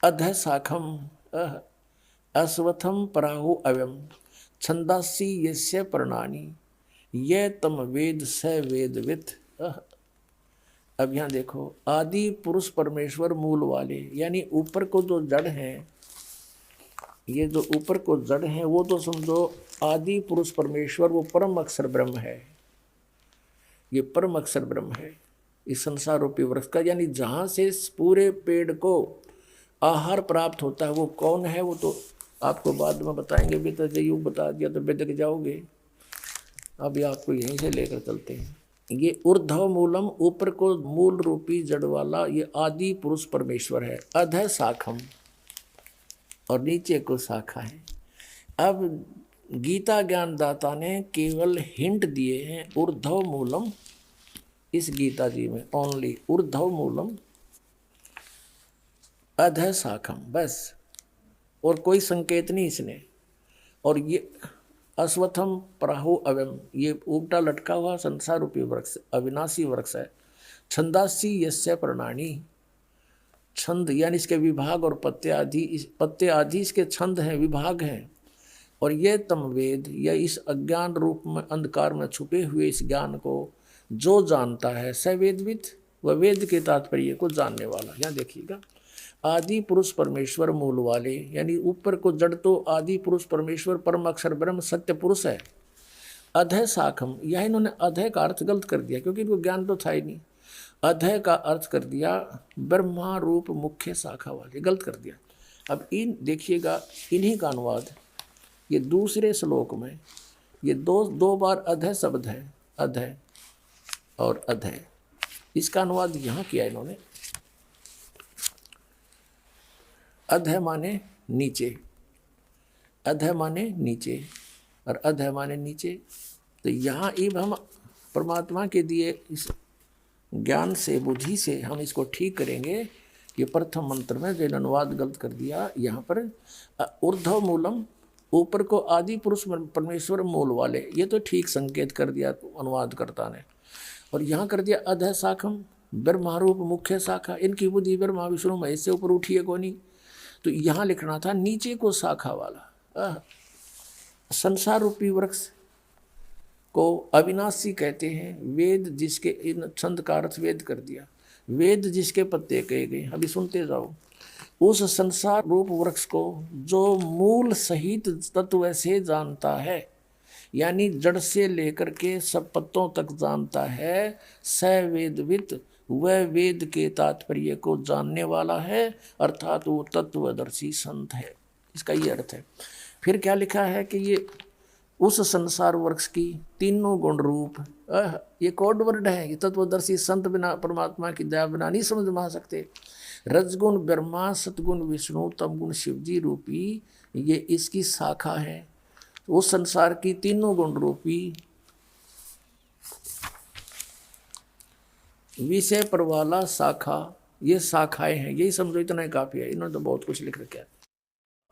अधः शाखम अश्वत्थम प्राहु अव्यम, छंदासी यस्य पर्णानि, ये तम वेद स वेदवित्। अब यहाँ देखो, आदि पुरुष परमेश्वर मूल वाले, यानी ऊपर को जो जड़ है, ये जो ऊपर को जड़ है वो तो समझो आदि पुरुष परमेश्वर, वो परम अक्षर ब्रह्म है, ये परम अक्षर ब्रह्म है इस संसार रूपी वृक्ष का। यानी जहाँ से इस पूरे पेड़ को आहार प्राप्त होता है, वो कौन है, वो तो आपको बाद में बताएंगे। बेटा जो यूँ बता दिया तो बेदक जाओगे। अभी आपको यहीं से लेकर चलते हैं। ये ऊर्ध्व मूलम, ऊपर को मूल रूपी जड़ वाला, ये आदि पुरुष परमेश्वर है। अधः शाखम, और नीचे को शाखा है। अब गीता ज्ञानदाता ने केवल हिंट दिए हैं ऊर्ध्व मूलम, इस गीता जी में ओनली ऊर्ध्व मूलम अधः शाखम, बस, और कोई संकेत नहीं इसने। और ये अश्वत्थम प्राहु अव्यम, ये उल्टा लटका हुआ संसार रूपी वृक्ष अविनाशी वृक्ष है। छंदासी यस्य पर्णानि, छंद यानी इसके विभाग और पत्ते आदि इसके छंद हैं, विभाग हैं। और ये तम वेद, या इस अज्ञान रूप में अंधकार में छुपे हुए इस ज्ञान को जो जानता है, स वेदविद, वह वेद के तात्पर्य को जानने वाला। यहाँ देखिएगा, आदि पुरुष परमेश्वर मूल वाले, यानी ऊपर को जड़ तो आदि पुरुष परमेश्वर परम अक्षर ब्रह्म सत्य पुरुष है। अधय शाखम, यह इन्होंने अधय का अर्थ गलत कर दिया क्योंकि इनको ज्ञान तो था ही नहीं। अधय का अर्थ कर दिया ब्रह्मा रूप मुख्य शाखा वाले, गलत कर दिया। अब इन देखिएगा, इन्हीं का अनुवाद ये दूसरे श्लोक में ये दो बार अधय शब्द है, अधय और अधय, इसका अनुवाद यहाँ किया इन्होंने। अधय माने नीचे, अधय माने नीचे और अधय माने नीचे। तो यहाँ अब हम परमात्मा के दिए इस ज्ञान से, बुद्धि से हम इसको ठीक करेंगे। ये प्रथम मंत्र में जो अनुवाद गलत कर दिया, यहाँ पर ऊर्ध्व मूलम, ऊपर को आदि पुरुष परमेश्वर मूल वाले, ये तो ठीक संकेत कर दिया अनुवादकर्ता ने। और यहाँ कर दिया अधय शाखम, ब्रह्मारूप मुख्य शाखा, इनकी बुद्धि ब्रह्मा विष्णु महेश से ऊपर उठी है को नहीं। तो यहाँ लिखना था नीचे को शाखा वाला। संसार रूपी वृक्ष को अविनाशी कहते हैं। वेद जिसके, इन छंद का अर्थ वेद कर दिया, वेद जिसके पत्ते कहे गए। अभी सुनते जाओ। उस संसार रूप वृक्ष को जो मूल सहित तत्व से जानता है, यानी जड़ से लेकर के सब पत्तों तक जानता है, स वेदविद, वह वेद के तात्पर्य को जानने वाला है, अर्थात वो तत्वदर्शी संत है। इसका ये अर्थ है। फिर क्या लिखा है कि ये उस संसार वृक्ष की तीनों गुण रूप, ये कोड वर्ड है। ये तत्वदर्शी संत बिना परमात्मा की दया बिना नहीं समझ में आ सकते। रजगुण ब्रह्मा, सतगुण विष्णु, तमगुण शिवजी रूपी ये इसकी शाखा है। उस संसार की तीनों गुण रूपी विषय पर वाला शाखा, ये शाखाएं हैं। यही समझो, इतना ही काफी है। इन्होंने तो बहुत कुछ लिख रखा है।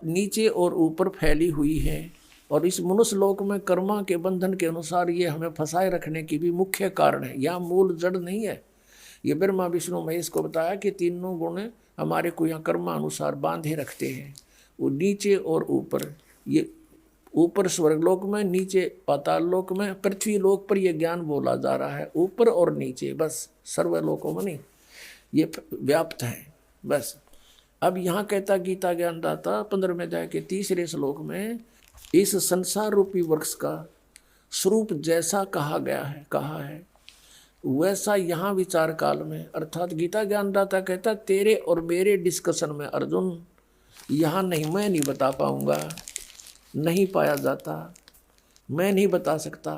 नीचे और ऊपर फैली हुई है और इस मनुष्य लोक में कर्मा के बंधन के अनुसार ये हमें फंसाए रखने की भी मुख्य कारण है। यहाँ मूल जड़ नहीं है। ये ब्रह्मा विष्णु महेश को बताया कि तीनों गुण हमारे को यहाँ कर्मानुसार बांधे रखते हैं। वो नीचे और ऊपर, ये ऊपर स्वर्गलोक में, नीचे पाताल लोक में, पृथ्वी लोक पर यह ज्ञान बोला जा रहा है। ऊपर और नीचे, बस सर्वलोकों में नहीं, ये व्याप्त है बस। अब यहाँ कहता गीता ज्ञानदाता 15वें अध्याय के 3रे श्लोक में, इस संसार रूपी वृक्ष का स्वरूप जैसा कहा गया है, कहा है वैसा यहाँ विचार काल में, अर्थात गीता ज्ञानदाता कहता तेरे और मेरे डिस्कशन में अर्जुन यहाँ नहीं, मैं नहीं बता पाऊँगा, नहीं पाया जाता, मैं नहीं बता सकता,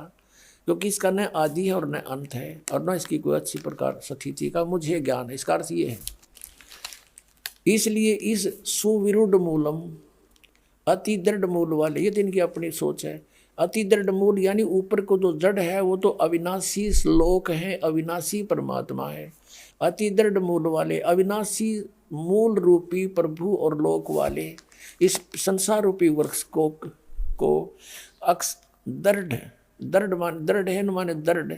क्योंकि इसका न आदि है और न अंत है और न इसकी कोई अच्छी प्रकार स्थिति का मुझे ज्ञान है। इसका अर्थ ये है। इसलिए इस सुविरुद्ध मूलम, अति दृढ़ मूल वाले, ये तो इनकी अपनी सोच है। अति दृढ़ मूल यानी ऊपर को जो जड़ है वो तो अविनाशी श्लोक है, अविनाशी परमात्मा है। अति दृढ़ मूल वाले, अविनाशी मूल रूपी प्रभु और लोक वाले इस संसार रूपी वृक्ष को दृढ़ है माने दृढ़,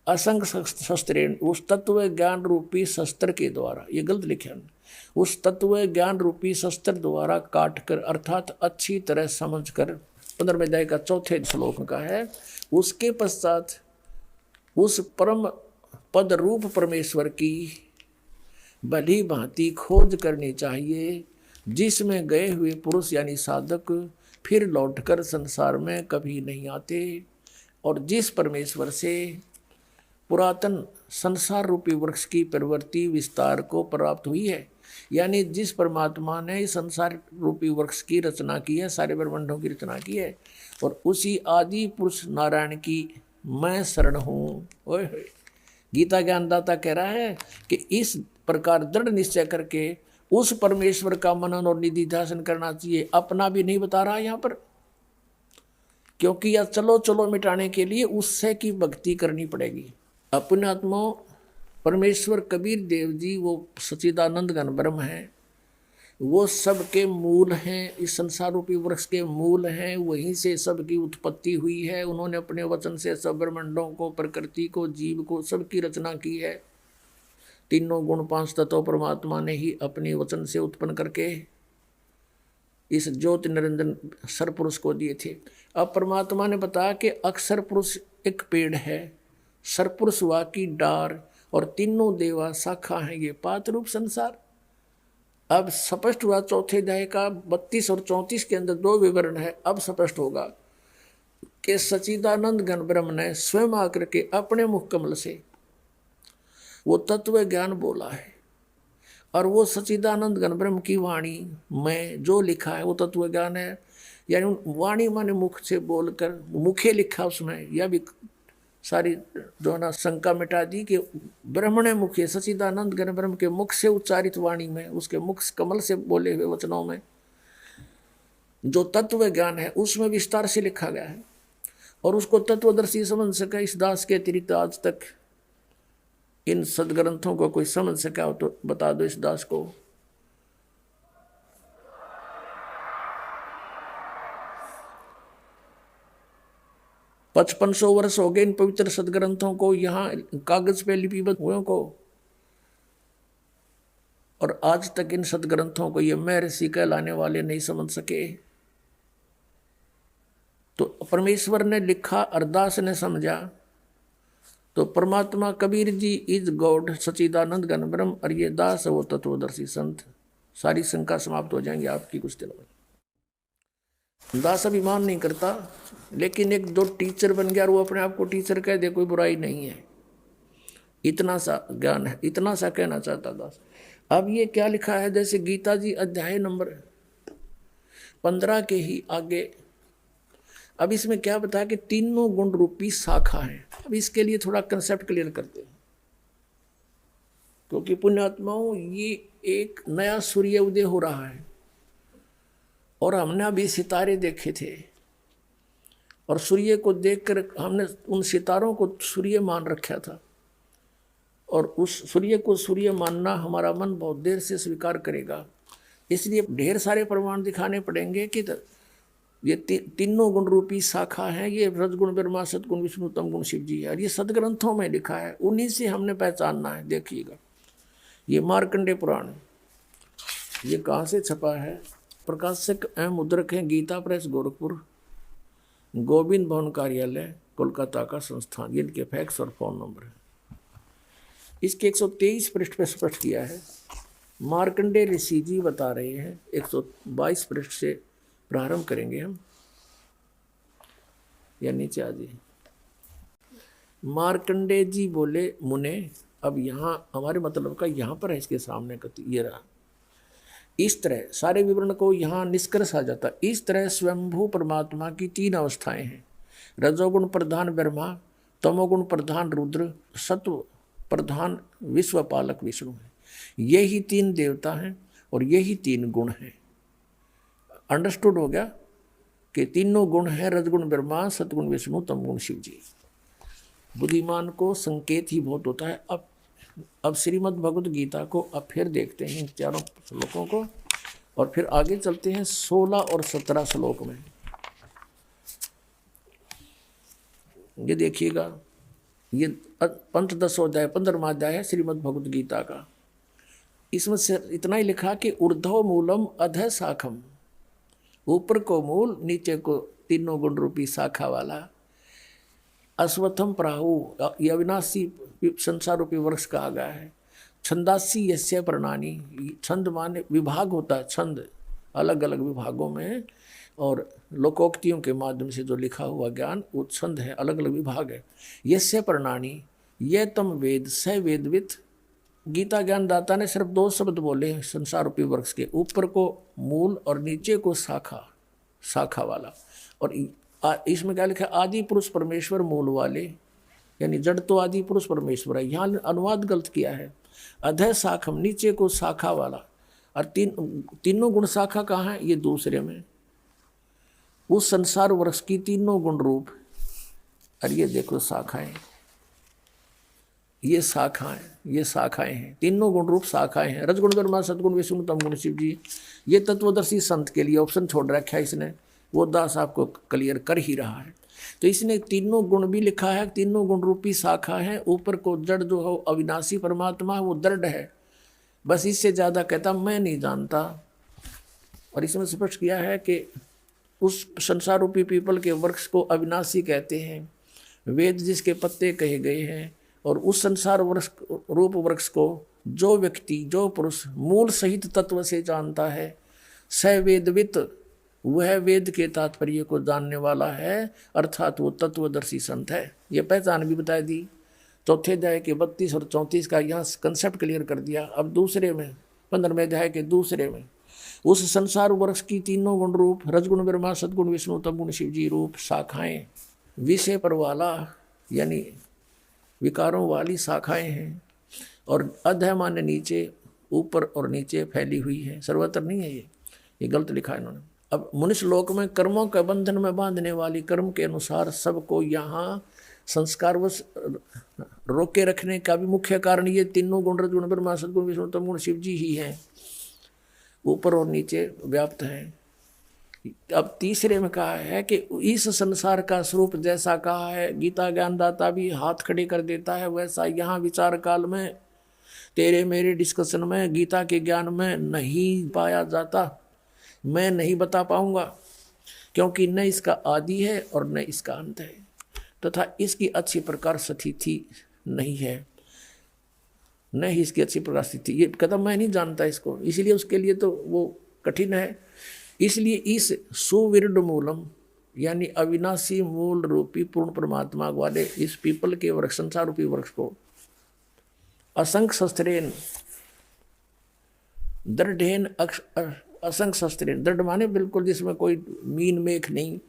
असंग शस्त्रेण, उस तत्व ज्ञान रूपी शस्त्र के द्वारा, ये गलत लिखा, उस तत्व ज्ञान रूपी शस्त्र द्वारा काट कर, अर्थात अच्छी तरह समझ कर, 15वें अध्याय का 4थे श्लोक का है। उसके पश्चात उस परम पद रूप परमेश्वर की भली भांति खोज करनी चाहिए, जिसमें गए हुए पुरुष यानी साधक फिर लौटकर संसार में कभी नहीं आते, और जिस परमेश्वर से पुरातन संसार रूपी वृक्ष की प्रवृत्ति विस्तार को प्राप्त हुई है, यानी जिस परमात्मा ने इस संसार रूपी वृक्ष की रचना की है, सारे ब्रह्मांडों की रचना की है, और उसी आदि पुरुष नारायण की मैं शरण हूँ। ओए गीता ज्ञानदाता कह रहा है कि इस प्रकार दृढ़ निश्चय करके उस परमेश्वर का मनन और निधि ध्यान करना चाहिए। अपना भी नहीं बता रहा यहाँ पर, क्योंकि यह चलो चलो मिटाने के लिए उससे की भक्ति करनी पड़ेगी। अपने आत्मा परमेश्वर कबीर देव जी वो सच्चिदानंद घन ब्रह्म हैं, वो सबके मूल हैं, इस संसार रूपी वृक्ष के मूल हैं, वहीं से सबकी उत्पत्ति हुई है। उन्होंने अपने वचन से सब ब्रह्मांडों को, प्रकृति को, जीव को, सबकी रचना की है। तीनों गुण 5 तत्व परमात्मा ने ही अपने वचन से उत्पन्न करके इस ज्योति निरंजन सरपुरुष को दिए थे। अब परमात्मा ने बताया कि अक्षर पुरुष एक पेड़ है, सरपुरुष वा की डार, और तीनों देवा शाखा हैं ये पात रूप संसार। अब स्पष्ट हुआ चौथे अध्याय का 32 और 34 के अंदर 2 विवरण है। अब स्पष्ट होगा कि सच्चिदानंद घन ब्रह्म ने स्वयं आकर के अपने मुख कमल से वो तत्व ज्ञान बोला है, और वो सच्चिदानंद घन ब्रह्म की वाणी में जो लिखा है वो तत्व ज्ञान है। यानी वाणी माने मुख से बोलकर, मुखे लिखा उसमें, यह भी सारी जो है ना शंका मिटा दी कि ब्रह्मण मुखे सच्चिदानंद घन ब्रह्म के मुख से उच्चारित वाणी में, उसके मुख कमल से बोले हुए वचनों में जो तत्व ज्ञान है उसमें विस्तार से लिखा गया है। और उसको तत्वदर्शी समझ सके इस दास के अतिरिक्त आज तक इन सदग्रंथों को कोई समझ सका हो तो बता दो इस दास को। पचपन 100 वर्ष हो गए इन पवित्र सदग्रंथों को यहाँ कागज पे लिपिबद्ध हुए को, और आज तक इन सदग्रंथों को ये महर्षि कहलाने वाले नहीं समझ सके। तो परमेश्वर ने लिखा, अरदास ने समझा, तो परमात्मा कबीर जी इज गॉड सच्चिदानंद घन ब्रह्म, और ये दास वो तत्वदर्शी संत। सारी शंका समाप्त हो जाएंगी आपकी कुछ दिनों में। दास अभिमान नहीं करता, लेकिन एक दो टीचर बन गया और वो अपने आप को टीचर कह दे, कोई बुराई नहीं है। इतना सा ज्ञान है, इतना सा कहना चाहता दास। अब ये क्या लिखा है, जैसे गीता जी अध्याय नंबर 15 के ही आगे अब इसमें क्या बताया कि तीनों गुण रूपी शाखा है। अब इसके लिए थोड़ा कंसेप्ट क्लियर करते हैं, क्योंकि पुण्यात्माओं ये एक नया सूर्य उदय हो रहा है, और हमने अभी सितारे देखे थे, और सूर्य को देखकर हमने उन सितारों को सूर्य मान रखा था, और उस सूर्य को सूर्य मानना हमारा मन बहुत देर से स्वीकार करेगा। इसलिए ढेर सारे प्रमाण दिखाने पड़ेंगे कि ये तीनों गुण रूपी शाखा है। ये रजगुण ब्रह्मा, सतगुण विष्णु, तम गुण शिव जी है, और ये सदग्रंथों में लिखा है, उन्हीं से हमने पहचानना है। देखिएगा ये मार्कंडेय पुराण, ये कहाँ से छपा है? प्रकाशक एवं मुद्रक हैं गीता प्रेस गोरखपुर, गोविंद भवन कार्यालय कोलकाता का संस्थान। ये इनके फैक्स और फोन नंबर है। इसके 123 पृष्ठ पे स्पष्ट किया है। मार्कंडेय ऋषि जी बता रहे हैं, 122 पृष्ठ से प्रारंभ करेंगे हम, या नीचे आ जाइए। मार्कंडेय जी बोले, मुने, अब यहाँ हमारे मतलब का यहाँ पर है, इसके सामने का ये रहा। इस तरह सारे विवरण को यहाँ निष्कर्ष आ जाता। इस तरह स्वयंभू परमात्मा की 3 अवस्थाएं हैं। रजोगुण प्रधान ब्रह्मा, तमोगुण प्रधान रुद्र, सत्व प्रधान विश्वपालक विष्णु है। यही 3 देवता हैं और यही 3 गुण हैं। अंडरस्टूड हो गया कि तीनों गुण हैं, रजगुण ब्रह्मा, सतगुण विष्णु, तमगुण शिव जी। बुद्धिमान को संकेत ही बहुत होता है। अब श्रीमद् भगवद गीता को अब फिर देखते हैं इन 4 श्लोकों को, और फिर आगे चलते हैं 16 और 17 श्लोक में। ये देखिएगा, ये पंचदशो अध्याय 15वां अध्याय है श्रीमद् भगवद गीता का। इसमें से इतना ही लिखा कि ऊर्ध्व मूलम अधः शाखम, ऊपर को मूल, नीचे को तीनों गुण रूपी शाखा वाला। अश्वत्थम प्राहु, ये अविनाशी संसार रूपी वृक्ष कहा गया है। छंदासी यस्य प्रणानी, छंद माने विभाग होता है, छंद अलग अलग विभागों में, और लोकोक्तियों के माध्यम से जो लिखा हुआ ज्ञान वो छंद है, अलग अलग विभाग है। यस्य प्रणानी, ये तम वेद स वेदवित। गीता ज्ञानदाता ने सिर्फ 2 शब्द बोले हैं संसार रूपी वृक्ष के, ऊपर को मूल और नीचे को शाखा, शाखा वाला। और इसमें क्या लिखा है? आदि पुरुष परमेश्वर मूल वाले, यानी जड़ तो आदि पुरुष परमेश्वर है। यहाँ अनुवाद गलत किया है। अधः शाखम, नीचे को शाखा वाला। और तीनों गुण शाखा कहाँ है? ये दूसरे में, उस संसार वृक्ष की तीनों गुण रूप। और ये देखो शाखाएं, ये शाखाएं, ये शाखाएं हैं, तीनों गुण रूप शाखाएं हैं। रजगुण ब्रह्मा, सतगुण विष्णु, तमगुण शिव जी। ये तत्वदर्शी संत के लिए ऑप्शन छोड़ रखा है इसने, वो दास आपको क्लियर कर ही रहा है। तो इसने तीनों गुण भी लिखा है, तीनों गुण रूपी शाखा है। ऊपर को जड़ जो हो अविनाशी परमात्मा है, वो दृढ़ है। बस इससे ज़्यादा कहता मैं नहीं जानता। और इसमें स्पष्ट किया है कि उस संसार रूपी पीपल के वृक्ष को अविनाशी कहते हैं। वेद जिसके पत्ते कहे गए हैं और उस संसार वृक्ष रूप वृक्ष को जो व्यक्ति, जो पुरुष मूल सहित तत्व से जानता है, स वेदवित, वह वेद के तात्पर्य को जानने वाला है, अर्थात वो तत्वदर्शी संत है। ये पहचान भी बता दी। चौथे अध्याय के 32 और 34 का यहाँ कंसेप्ट क्लियर कर दिया। अब दूसरे में 15वें अध्याय के दूसरे में उस संसार वृक्ष की तीनों गुण रूप, रजगुण ब्रह्मा, सदगुण विष्णु, तमगुण शिव जी रूप शाखाएं, विषय पर वाला यानी विकारों वाली शाखाएं हैं, और अध्याय माने नीचे, ऊपर और नीचे फैली हुई है, सर्वत्र नहीं है। ये गलत लिखा है इन्होंने। अब मनुष्य लोक में कर्मों के बंधन में बांधने वाली कर्म के अनुसार सबको यहाँ संस्कारवश रोके रखने का भी मुख्य कारण ये तीनों गुण, रजगुण ब्रह्मा, सदगुण विष्णु, तमगुण शिव जी ही हैं, ऊपर और नीचे व्याप्त हैं। अब तीसरे में कहा है कि इस संसार का स्वरूप जैसा कहा है, गीता ज्ञानदाता भी हाथ खड़े कर देता है, वैसा यहाँ विचार काल में तेरे मेरे डिस्कशन में गीता के ज्ञान में नहीं पाया जाता। मैं नहीं बता पाऊंगा, क्योंकि न इसका आदि है और न इसका अंत है, तथा इसकी अच्छी प्रकार स्थिति नहीं है, न ही इसकी अच्छी प्रकार स्थिति। ये कदम मैं नहीं जानता इसको, इसलिए उसके लिए तो वो कठिन है। इसलिए इस सुविरड मूलम यानी अविनाशी मूल रूपी पूर्ण परमात्मा वाले इस पीपल के वृक्ष, संसार रूपी वृक्ष को असंख्य शस्त्रेन दृढ़ेन, असंख्य शस्त्रेन, दृढ़ माने बिल्कुल जिसमें कोई मीन मेख नहीं,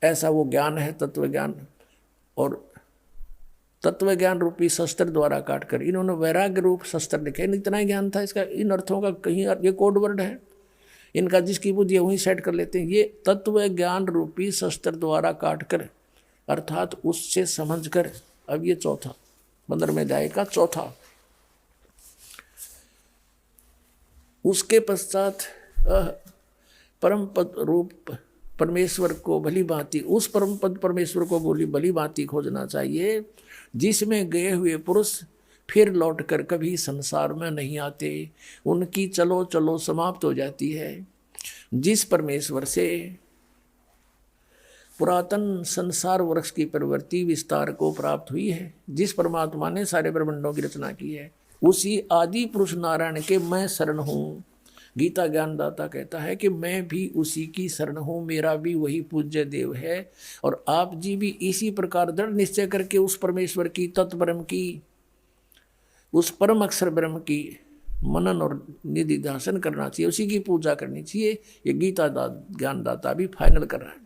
ऐसा वो ज्ञान है तत्व ज्ञान। और तत्व ज्ञान रूपी शस्त्र द्वारा काटकर इन्होंने वैराग्य रूप शस्त्र लिखे। इतना ही ज्ञान था इसका, इन अर्थों का कहीं ये कोड वर्ड है इनका, जिसकी बुद्धि वहीं सेट कर लेते हैं। ये तत्व ज्ञान रूपी शस्त्र द्वारा काटकर, अर्थात उससे समझकर। अब ये चौथा 15वें अध्याय का चौथा। उसके पश्चात परम पद रूप परमेश्वर को भली भांति, उस परम पद परमेश्वर को भली भांति खोजना चाहिए, जिसमें गए हुए पुरुष फिर लौटकर कभी संसार में नहीं आते, उनकी चलो चलो समाप्त हो जाती है। जिस परमेश्वर से पुरातन संसार वृक्ष की प्रवृत्ति विस्तार को प्राप्त हुई है, जिस परमात्मा ने सारे ब्रह्मांडों की रचना की है, उसी आदि पुरुष नारायण के मैं शरण हूँ। गीता ज्ञानदाता कहता है कि मैं भी उसी की शरण हूँ, मेरा भी वही पूज्य देव है। और आप जी भी इसी प्रकार दृढ़ निश्चय करके उस परमेश्वर की, तत्ब्रह्म की, उस परम अक्षर ब्रह्म की मनन और निधि ध्यान करना चाहिए, उसी की पूजा करनी चाहिए। ये गीता ज्ञानदाता भी फाइनल कर रहा है।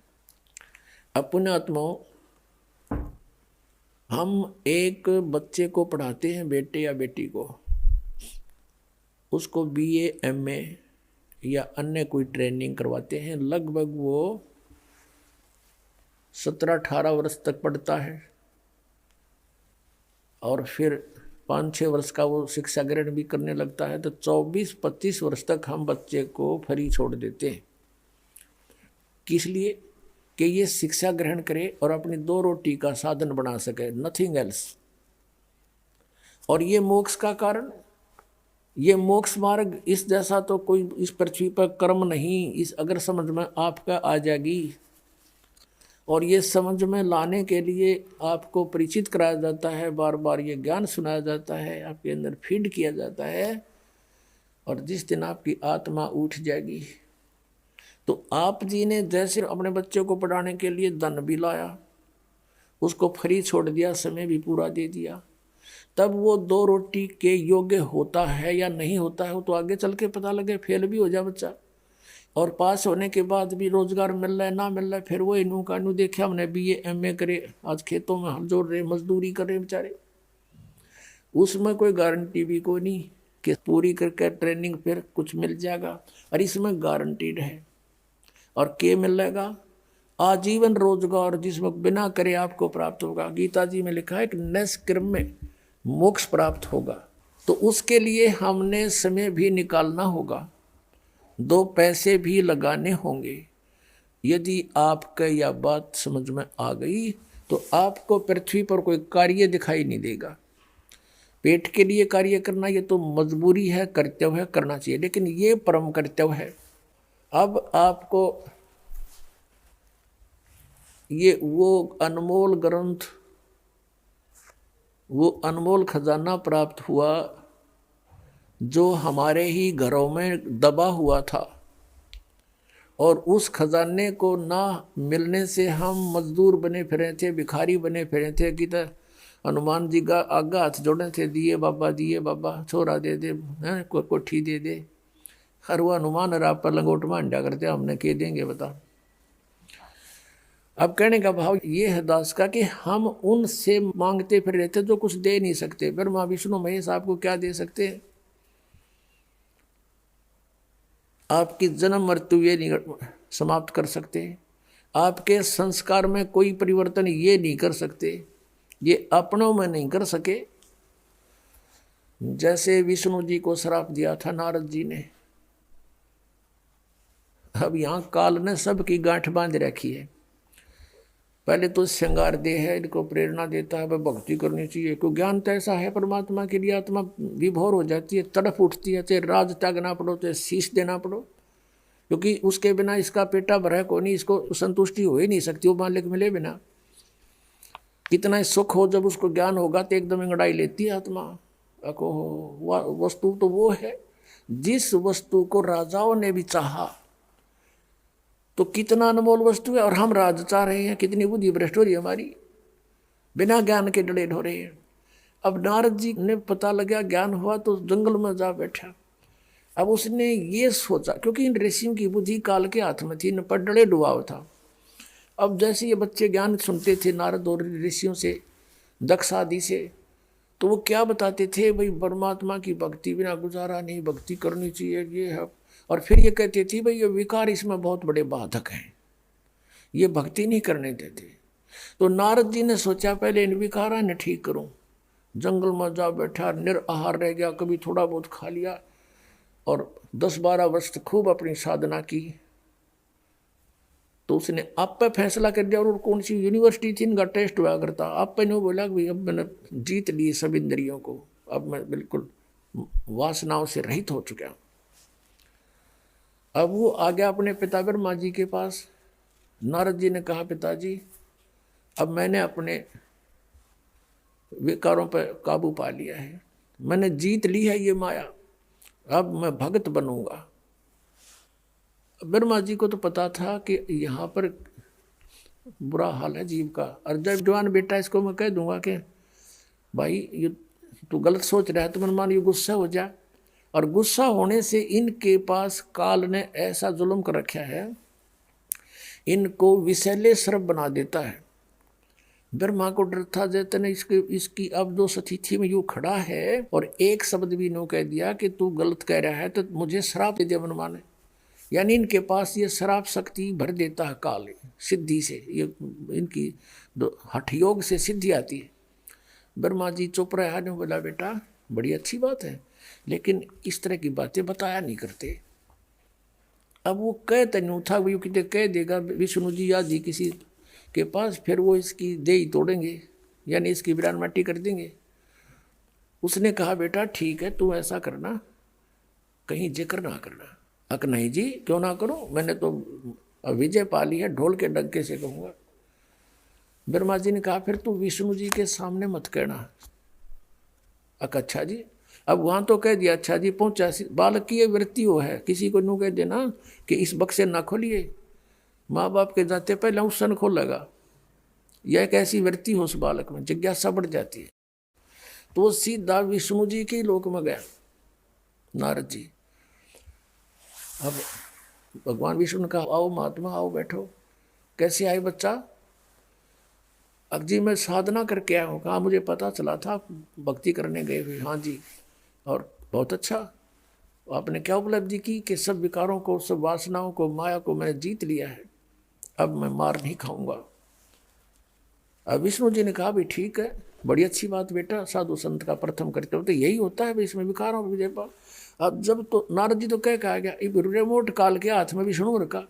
अब पुण्यात्माओं, हम एक बच्चे को पढ़ाते हैं, बेटे या बेटी को, उसको BA MA या अन्य कोई ट्रेनिंग करवाते हैं। लगभग वो 17-18 वर्ष तक पढ़ता है और फिर 5-6 वर्ष का वो शिक्षा ग्रहण भी करने लगता है। तो 24-25 वर्ष तक हम बच्चे को फ्री छोड़ देते हैं। किस लिए? कि ये शिक्षा ग्रहण करे और अपनी 2 रोटी का साधन बना सके, नथिंग एल्स। और ये मोक्ष का कारण, ये मोक्ष मार्ग, इस जैसा तो कोई इस पृथ्वी पर कर्म नहीं। इस अगर समझ में आपका आ जाएगी, और ये समझ में लाने के लिए आपको परिचित कराया जाता है, बार बार ये ज्ञान सुनाया जाता है, आपके अंदर फीड किया जाता है। और जिस दिन आपकी आत्मा उठ जाएगी, तो आप जी ने जैसे अपने बच्चे को पढ़ाने के लिए धन भी लाया, उसको फ्री छोड़ दिया, समय भी पूरा दे दिया, तब वो 2 रोटी के योग्य होता है या नहीं होता है, वो तो आगे चल के पता लगे। फेल भी हो जाए बच्चा, और पास होने के बाद भी रोजगार मिल रहा है ना मिल रहा है, फिर वो इनू का नू देखा, हमने BA MA करे, आज खेतों में हल जोड़ रहे, मजदूरी कर रहे बेचारे। उसमें कोई गारंटी भी कोई नहीं कि पूरी करके ट्रेनिंग फिर कुछ मिल जाएगा। और इसमें गारंटीड है। और क्या मिलेगा? आजीवन रोजगार, जिसमें बिना करे आपको प्राप्त होगा। गीता जी में लिखा है कि निष्कर्म में मोक्ष प्राप्त होगा। तो उसके लिए हमने समय भी निकालना होगा, 2 पैसे भी लगाने होंगे। यदि आपका यह बात समझ में आ गई तो आपको पृथ्वी पर कोई कार्य दिखाई नहीं देगा। पेट के लिए कार्य करना ये तो मजबूरी है, कर्तव्य है, करना चाहिए, लेकिन ये परम कर्तव्य है। अब आपको ये वो अनमोल ग्रंथ वो अनमोल खजाना प्राप्त हुआ जो हमारे ही घरों में दबा हुआ था, और उस खजाने को ना मिलने से हम मजदूर बने फिरे थे, भिखारी बने फिरे थे। कि हनुमान जी का आगा हाथ जोड़े थे, दिए बाबा छोरा दे दे, कोई कोठी दे दे। हर वो हनुमान और आप पर लंगोट मांडा करते, हमने के देंगे बता। अब कहने का भाव ये है दास का कि हम उनसे मांगते फिर रहते जो कुछ दे नहीं सकते। ब्रह्मा विष्णु महेश आपको क्या दे सकते हैं? आपकी जन्म मृत्यु ये नहीं समाप्त कर सकते, आपके संस्कार में कोई परिवर्तन ये नहीं कर सकते, ये अपनों में नहीं कर सके। जैसे विष्णु जी को श्राप दिया था नारद जी ने, अब यहां काल ने सबकी गांठ बांध रखी है। पहले तो श्रृंगार दे है, इनको प्रेरणा देता है, भक्ति करनी चाहिए। क्योंकि ज्ञान तो ऐसा है परमात्मा के लिए, आत्मा विभोर हो जाती है, तड़फ उठती है, चाहे राज त्यागना पड़ो, चाहे शीश देना पड़ो, क्योंकि उसके बिना इसका पेटा भरा को नहीं, इसको संतुष्टि हो ही नहीं सकती वो मालिक मिले बिना। कितना सुख हो जब उसको ज्ञान होगा तो एकदम अंगड़ाई लेती है आत्मा। वस्तु तो वो है जिस वस्तु को राजाओं ने भी चाहा, तो कितना अनमोल वस्तु है, और हम राज चाह रहे हैं। कितनी बुद्धि भ्रष्ट हो रही है हमारी, बिना ज्ञान के डरे ढो रहे हैं। अब नारद जी ने पता लगा, ज्ञान हुआ तो जंगल में जा बैठा। अब उसने ये सोचा, क्योंकि इन ऋषियों की बुद्धि काल के हाथ में थी, इन पर डरे डुबाव था। अब जैसे ये बच्चे ज्ञान सुनते थे नारद और ऋषियों से, दक्ष आदि से, तो वो क्या बताते थे, भाई परमात्मा की भक्ति बिना गुजारा नहीं, भक्ति करनी चाहिए, ये है। और फिर ये कहते थे भाई ये विकार इसमें बहुत बड़े बाधक हैं, ये भक्ति नहीं करने देते। तो नारद जी ने सोचा पहले इन विकारा ने ठीक करूं। जंगल में जा बैठा, निराहार रह गया, कभी थोड़ा बहुत खा लिया, और 10-12 वर्ष खूब अपनी साधना की। तो उसने आप पे फैसला कर दिया, और कौन सी यूनिवर्सिटी थी इनका टेस्ट हुआ करता, आप पे नहीं बोला कि अब मैंने जीत ली सब इंद्रियों को, अब मैं बिल्कुल वासनाओं से रहित हो चुका हूं। अब वो आ गया अपने पिता ब्रह्मा जी के पास। नारद जी ने कहा, पिताजी अब मैंने अपने विकारों पर काबू पा लिया है, मैंने जीत ली है ये माया, अब मैं भगत बनूंगा। ब्रह्मा जी को तो पता था कि यहाँ पर बुरा हाल है जीव का, और जब जवान बेटा इसको मैं कह दूंगा कि भाई ये तू गलत सोच रहा है, तो मन मान ये गुस्सा हो जा। और गुस्सा होने से इनके पास काल ने ऐसा जुल्म कर रखा है, इनको विषैले सर्प बना देता है। ब्रह्मा को डर था, जैसे ने इसकी अब जो सतिथि में यूं खड़ा है और एक शब्द भी नो कह दिया कि तू गलत कह रहा है, तो मुझे श्राप दे दिया मनमान ने। यानी इनके पास ये श्राप शक्ति भर देता है काल, सिद्धि से, ये इनकी हठ योग से सिद्धि आती है। ब्रह्मा जी चुप रहा, ने बोला बेटा बड़ी अच्छी बात है, लेकिन इस तरह की बातें बताया नहीं करते। अब वो कह तनु था, वो कितने कह देगा विष्णु जी या जी किसी के पास, फिर वो इसकी देही तोड़ेंगे, यानी इसकी विरान माटी कर देंगे। उसने कहा बेटा ठीक है, तू ऐसा करना, कहीं जिक्र ना करना। अक नहीं जी, क्यों ना करूं, मैंने तो विजय पा ली है, ढोल के डंके से कहूंगा। ब्रह्मा जी ने कहा फिर तू विष्णु जी के सामने मत कहना। अच्छा जी, अब वहां तो कह दिया, अच्छा जी पहुंचा। बालक की ये वृत्ति हो है, किसी को नू कह देना कि इस बक्से ना खोलिए, माँ बाप के जाते पहले उसन खोलेगा। यह एक ऐसी वृत्ति हो उस बालक में, जिज्ञासा बढ़ जाती है। तो वो सीधा विष्णु जी के लोक में गया नारद जी। अब भगवान विष्णु ने कहा आओ महात्मा आओ बैठो। कैसे आए बच्चा? अब जी मैं साधना करके आया हूँ। कहा मुझे पता चला था भक्ति करने गए हुए। हाँ जी, और बहुत अच्छा, आपने क्या उपलब्धि की? कि सब विकारों को, सब वासनाओं को, माया को मैंने जीत लिया है, अब मैं मार नहीं खाऊंगा। अब विष्णु जी ने कहा भी ठीक है, बड़ी अच्छी बात बेटा, साधु संत का प्रथम कर्तव्य तो यही होता है, इसमें विकारों को विजय पा। अब जब तो नारद जी तो कह गया, रिमोट काल के हाथ में विष्णु रखा।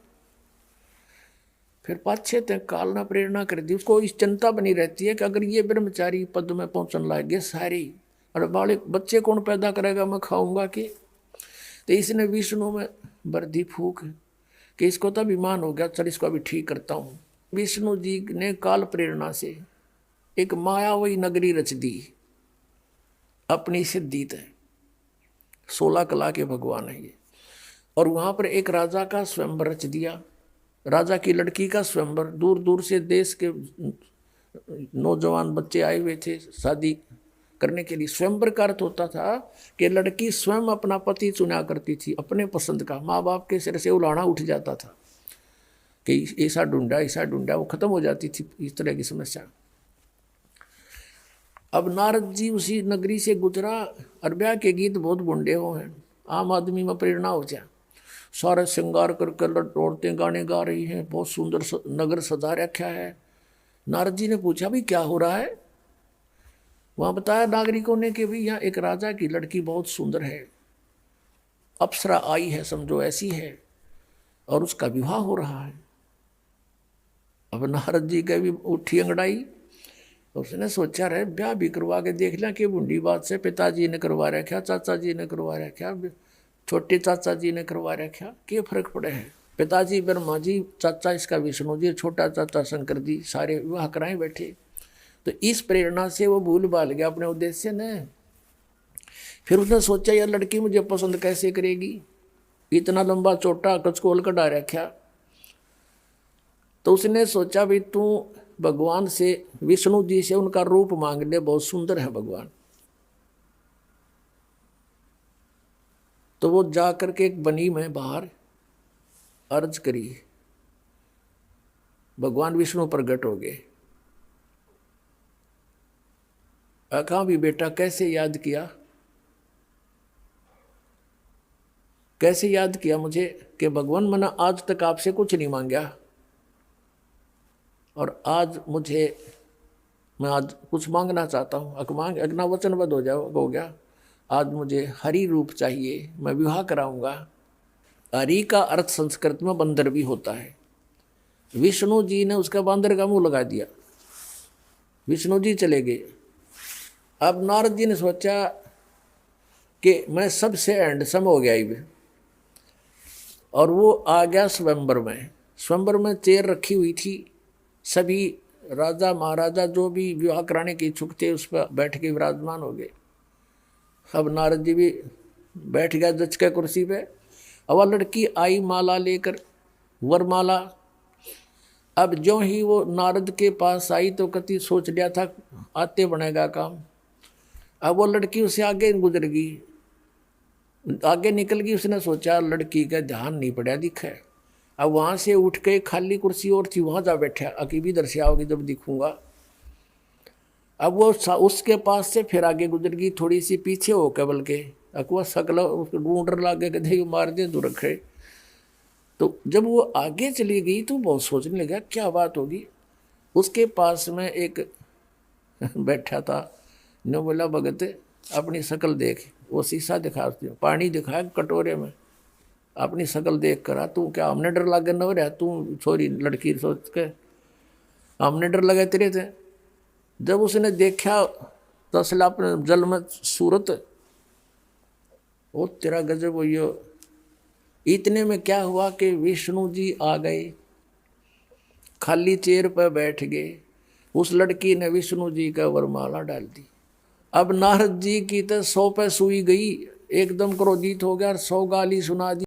फिर पाछे तक काल ने प्रेरणा कर दी, उसको इस चिंता बनी रहती है कि अगर ये ब्रह्मचारी पद में पहुंचने लग गए सारी, और बालक बच्चे कौन पैदा करेगा, मैं खाऊंगा कि? तो इसने विष्णु में बर्दी फूक कि इसको तो अभिमान हो गया, चल इसको अभी ठीक करता हूँ। विष्णु जी ने काल प्रेरणा से एक मायावी नगरी रच दी, अपनी सिद्धि थे, 16 कला के भगवान है ये। और वहां पर एक राजा का स्वयंवर रच दिया, राजा की लड़की का स्वयंवर। दूर दूर से देश के नौजवान बच्चे आए हुए थे शादी करने के लिए। स्वयंवर का अर्थ होता था कि लड़की स्वयं अपना पति चुना करती थी अपने पसंद का। माँ बाप के सिर से उलाहना उठ जाता था कि ऐसा ढूंढा, वो खत्म हो जाती थी इस तरह की समस्या। अब नारद जी उसी नगरी से गुजरा, और ब्याह के गीत बहुत बुंडे हो हैं, आम आदमी में प्रेरणा हो जाए। सारे श्रृंगार कर औरतें गाने गा रही हैं, बहुत सुंदर नगर सजा रखा है। नारद जी ने पूछा भी क्या हो रहा है। वहां बताया नागरिकों ने कि भाई यहाँ एक राजा की लड़की बहुत सुंदर है, अप्सरा आई है समझो ऐसी है, और उसका विवाह हो रहा है। अब नारद जी का भी उठी अंगड़ाई, उसने सोचा रहे ब्याह भी करवा के देख लिया कि बूढ़ी बात से पिताजी ने करवा रखा, चाचा जी ने करवा रखा, छोटे चाचा जी ने करवा रखा, क्या फर्क पड़े है। पिताजी ब्रह्मा जी, चाचा इसका विष्णु जी, छोटा चाचा शंकर जी, सारे विवाह कराए बैठे। तो इस प्रेरणा से वो भूल भाल गया अपने उद्देश्य ने। फिर उसने सोचा यार लड़की मुझे पसंद कैसे करेगी, इतना लंबा चोटा कचकोल कटा रखा। तो उसने सोचा भाई तू भगवान से, विष्णु जी से उनका रूप मांग ले, बहुत सुंदर है भगवान। तो वो जा करके एक बनी में बाहर अर्ज करी, भगवान विष्णु प्रकट हो गए। कहा भी बेटा कैसे याद किया, कैसे याद किया मुझे कि भगवान मैंने आज तक आपसे कुछ नहीं मांगा, और आज मैं आज कुछ मांगना चाहता हूँ। अगना वचनबद्ध हो गया। आज मुझे हरि रूप चाहिए, मैं विवाह कराऊंगा। हरि का अर्थ संस्कृत में बंदर भी होता है। विष्णु जी ने उसका बंदर का मुंह लगा दिया, विष्णु जी चले गए। अब नारद जी ने सोचा कि मैं सबसे हैंडसम हो गया ही, और वो आ गया स्वयंवर में। स्वयंवर में चेयर रखी हुई थी, सभी राजा महाराजा जो भी विवाह कराने के इच्छुक थे उस पर बैठ के विराजमान हो गए। अब नारद जी भी बैठ गया जच के कुर्सी पे। अब वह लड़की आई माला लेकर, वरमाला। अब जो ही वो नारद के पास आई तो कति सोच लिया था आते बनेगा काम। अब वो लड़की उससे आगे गुजर गई, आगे निकल गई। उसने सोचा लड़की का ध्यान नहीं पड़ा दिखा। अब वहाँ से उठ के खाली कुर्सी और थी, वहाँ जा बैठा, अकेली इधर से आओगी जब दिखूंगा। अब वो उसके पास से फिर आगे गुजर गई, थोड़ी सी पीछे हो के, बल्कि अकवा सकल उसको ढूंढ लागे कदे मार दे तू रखे। तो जब वो आगे चली गई तो बहुत सोचने लगा क्या बात होगी। उसके पास में एक बैठा था, ने बोला भगत अपनी शकल देख। वो शीशा दिखा, पानी दिखाया कटोरे में, अपनी शकल देख करा तू क्या हमने डर लगे न रहा, तू छोरी लड़की सोच के हमने डर लगे तेरे थे। जब उसने देखा तसला अपने जल में सूरत, ओ तेरा गजब हो। इतने में क्या हुआ कि विष्णु जी आ गए, खाली चेयर पर बैठ गए। उस लड़की ने विष्णु जी का वरमाला डाल दी। अब नारद जी की तो 100 पे सुई गई, एकदम क्रोधित हो गया और 100 गाली सुना दी।